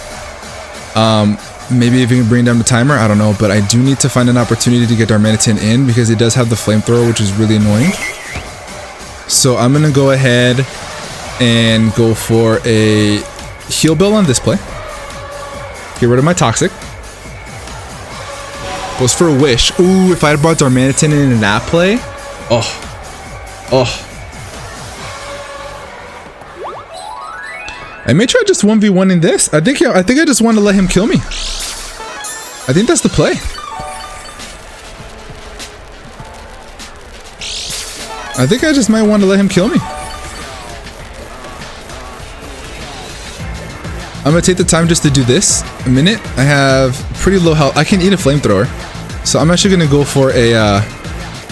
Maybe if you can bring down the timer, I don't know. But I do need to find an opportunity to get Darmanitan in because he does have the flamethrower, which is really annoying. So I'm going to go ahead and go for a heal Bill on this play. Get rid of my toxic. Goes for a wish. Ooh, if I had brought Darmanitan in that play. Oh. I may try just 1v1 in this. I think I just want to let him kill me. I think that's the play. I think I just might want to let him kill me. I'm gonna take the time just to do this. A minute. I have pretty low health. I can eat a flamethrower, so I'm actually gonna go for a. I'm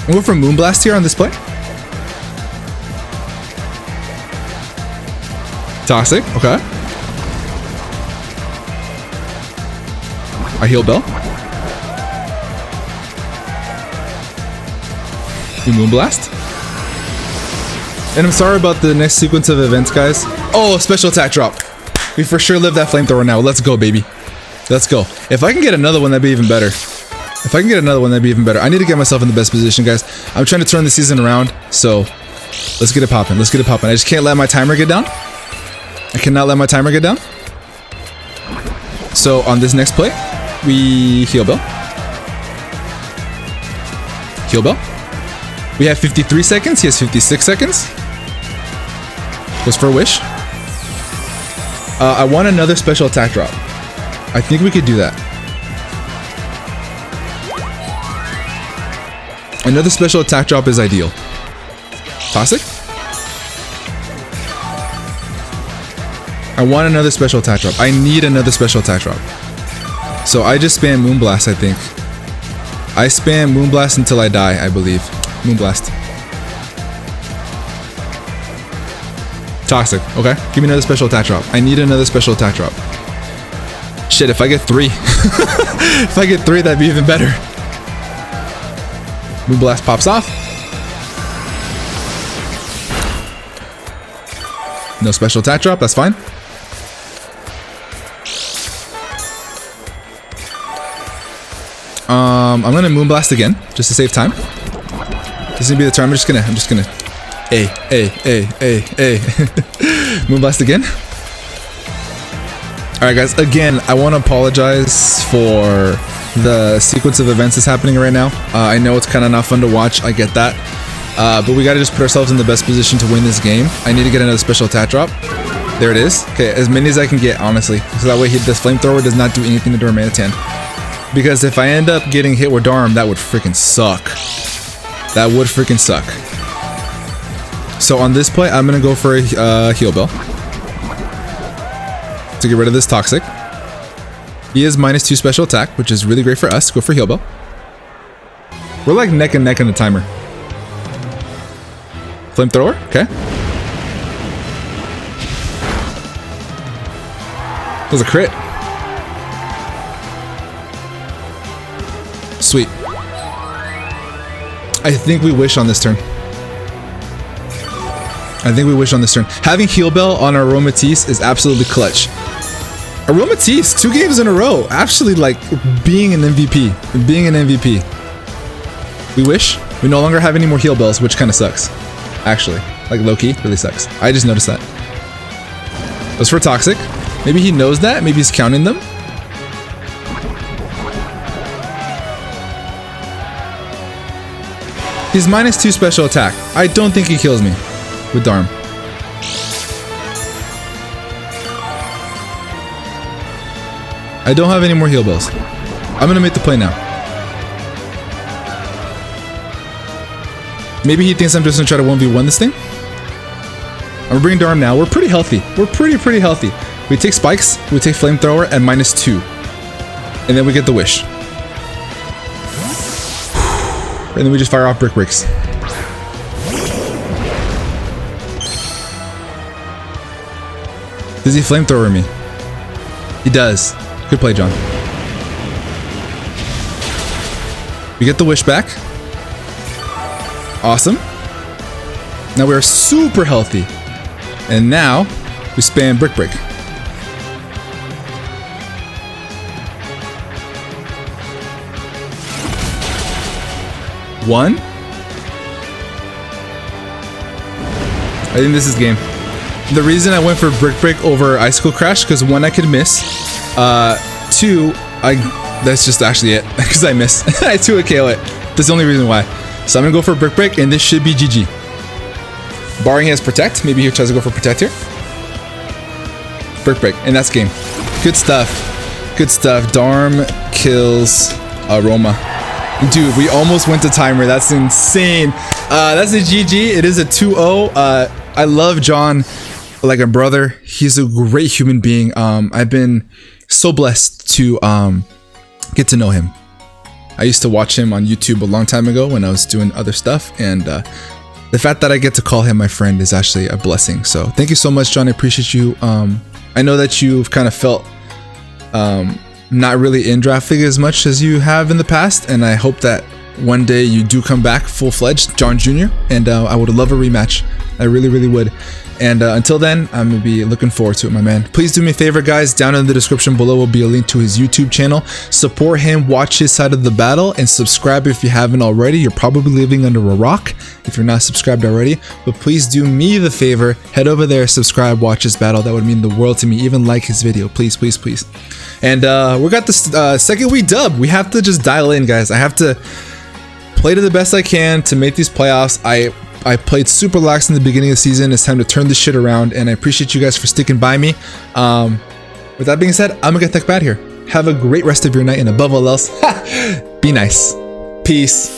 going for a Moonblast here on this play. Toxic. Okay. I heal Bell. We Moonblast. And I'm sorry about the next sequence of events, guys. Oh, special attack drop. We for sure live that flamethrower now. Let's go, baby. Let's go. If I can get another one, that'd be even better. I need to get myself in the best position, guys. I'm trying to turn the season around, so let's get it popping. I just can't let my timer get down. I cannot let my timer get down. So on this next play, we heal Bell. We have 53 seconds. He has 56 seconds. Goes for a wish. I want another special attack drop. I think we could do that. Another special attack drop is ideal. Toxic? I want another special attack drop. I need another special attack drop. So I just spam Moonblast, I think. I spam Moonblast until I die, I believe. Moonblast. Toxic. Okay. Give me another special attack drop. I need another special attack drop. Shit, if I get 3. If I get 3, that'd be even better. Moonblast pops off. No special attack drop. That's fine. I'm gonna Moonblast again, just to save time. This is gonna be the turn. I'm just gonna. Moonblast again. Alright guys, again, I want to apologize for the sequence of events that's happening right now. I know it's kind of not fun to watch, I get that. But we gotta just put ourselves in the best position to win this game. I need to get another special attack drop. There it is. Okay, as many as I can get, honestly. So that way this flamethrower does not do anything to Darmanitan. Because if I end up getting hit with Darm, that would freaking suck. That would freaking suck. So on this play, I'm going to go for a heal bell. To get rid of this Toxic. He is -2 special attack, which is really great for us. Go for heal bell. We're like neck and neck in the timer. Flamethrower, okay. That was a crit. Sweet. I think we wish on this turn. Having heal bell on our Aromatisse is absolutely clutch. Aromatisse, 2 games in a row. Actually, like, being an MVP. We wish. We no longer have any more heal bells, which kind of sucks. Actually. Like, low-key, really sucks. I just noticed that. It was for Toxic. Maybe he knows that. Maybe he's counting them. He's -2 special attack. I don't think he kills me with Darm. I don't have any more heal bells. I'm gonna make the play now. Maybe he thinks I'm just gonna try to 1v1 this thing. I'm gonna bring Darm now. We're pretty healthy. We're pretty healthy. We take spikes, we take flamethrower at -2. And then we get the wish. And then we just fire off brick bricks. Does he flamethrower me? He does. Good play, John. We get the wish back. Awesome. Now we are super healthy. And now we spam brick break. One. I think this is game. The reason I went for brick break over icicle crash because 1, I could miss. 2, that's just actually it because I missed. I 2 would KO it. That's the only reason why. So I'm gonna go for brick break and this should be GG. Barring he has protect, maybe he tries to go for protect here. Brick break, and that's game. Good stuff. Good stuff. Darm kills Aroma. Dude, we almost went to timer. That's insane. That's a GG. It is a 2-0. I love John like a brother. He's a great human being. I've been so blessed to get to know him. I used to watch him on YouTube a long time ago when I was doing other stuff, and the fact that I get to call him my friend is actually a blessing. So thank you so much, John. I appreciate you. I know that you've kind of felt not really in draft league as much as you have in the past, and I hope that one day you do come back full-fledged, John Jr., and I would love a rematch. I really would. And until then, I'm gonna be looking forward to it, my man. Please do me a favor, guys. Down in the description below will be a link to his YouTube channel. Support him, watch his side of the battle, and subscribe if you haven't already. You're probably living under a rock if you're not subscribed already. But please do me the favor, head over there, subscribe, watch his battle. That would mean the world to me. Even like his video, please. And we got this second week dub. We have to just dial in, guys. I have to play to the best I can to make these playoffs. I played super lax in the beginning of the season. It's time to turn this shit around, and I appreciate you guys for sticking by me. With that being said, I'm gonna get the heck out of here. Have a great rest of your night, and above all else, be nice. Peace.